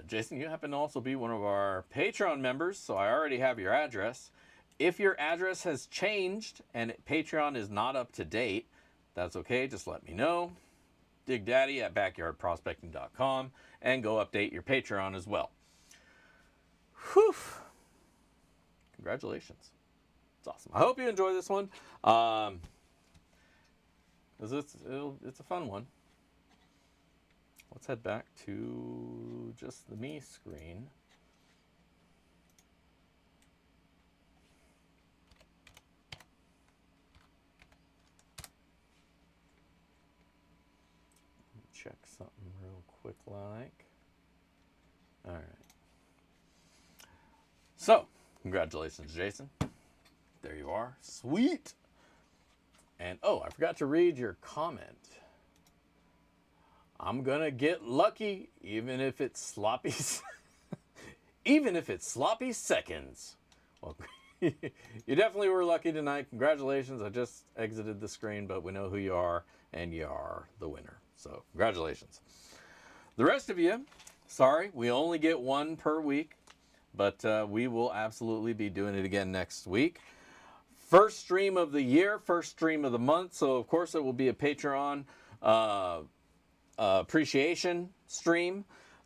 Jason, you happen to also be one of our Patreon members, so I already have your address. If your address has changed and Patreon is not up to date, that's okay. Just let me know. Dig Daddy at backyardprospecting.com and go update your Patreon as well. Whew. Congratulations. It's awesome. I hope you enjoy this one. It's a fun one. Let's head back to just the me screen. Check something real quick like. All right. So, congratulations, Jason. There you are. Sweet. And, oh, I forgot to read your comment. I'm going to get lucky, even if it's sloppy, even if it's sloppy seconds. Well, you definitely were lucky tonight. Congratulations. I just exited the screen, but we know who you are, and you are the winner. So, congratulations. The rest of you, sorry, we only get one per week. But we will absolutely be doing it again next week. First stream of the year, first stream of the month. So, of course, it will be a Patreon appreciation stream.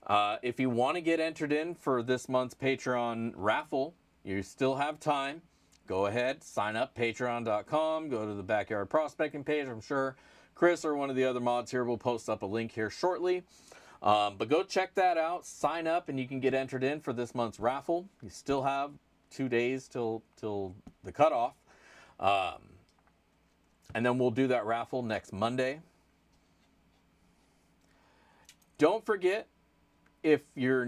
If you want to get entered in for this month's Patreon raffle, you still have time. Go ahead, sign up, patreon.com. Go to the Backyard Prospecting page. I'm sure Chris or one of the other mods here will post up a link here shortly. But go check that out, sign up, and you can get entered in for this month's raffle. You still have 2 days till the cutoff. And then we'll do that raffle next Monday. Don't forget, if you're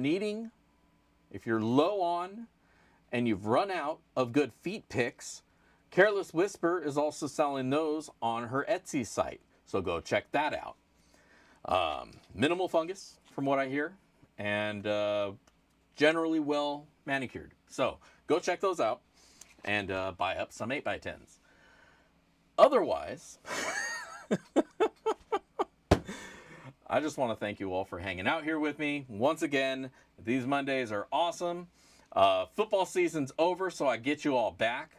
low on, and you've run out of good feet picks, Careless Whisper is also selling those on her Etsy site. So go check that out. Minimal fungus, from what I hear, and generally well manicured. So go check those out and buy up some 8x10s. Otherwise, I just want to thank you all for hanging out here with me. Once again, these Mondays are awesome. Football season's over, so I get you all back.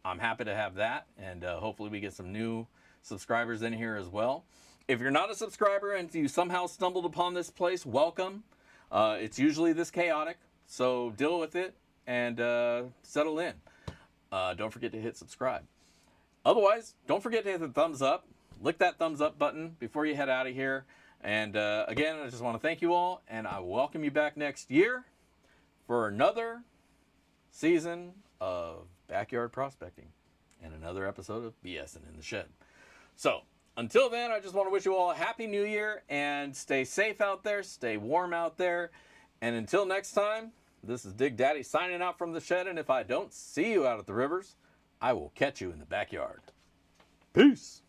I'm happy to have that, and hopefully we get some new subscribers in here as well. If you're not a subscriber and you somehow stumbled upon this place, welcome. It's usually this chaotic, so deal with it and settle in. Don't forget to hit subscribe. Otherwise, don't forget to hit the thumbs up. Lick that thumbs up button before you head out of here. And again, I just want to thank you all, and I welcome you back next year for another season of Backyard Prospecting and another episode of BSing in the Shed. So, until then, I just want to wish you all a happy new year and stay safe out there, stay warm out there. And until next time, this is Dig Daddy signing out from the shed. And if I don't see you out at the rivers, I will catch you in the backyard. Peace.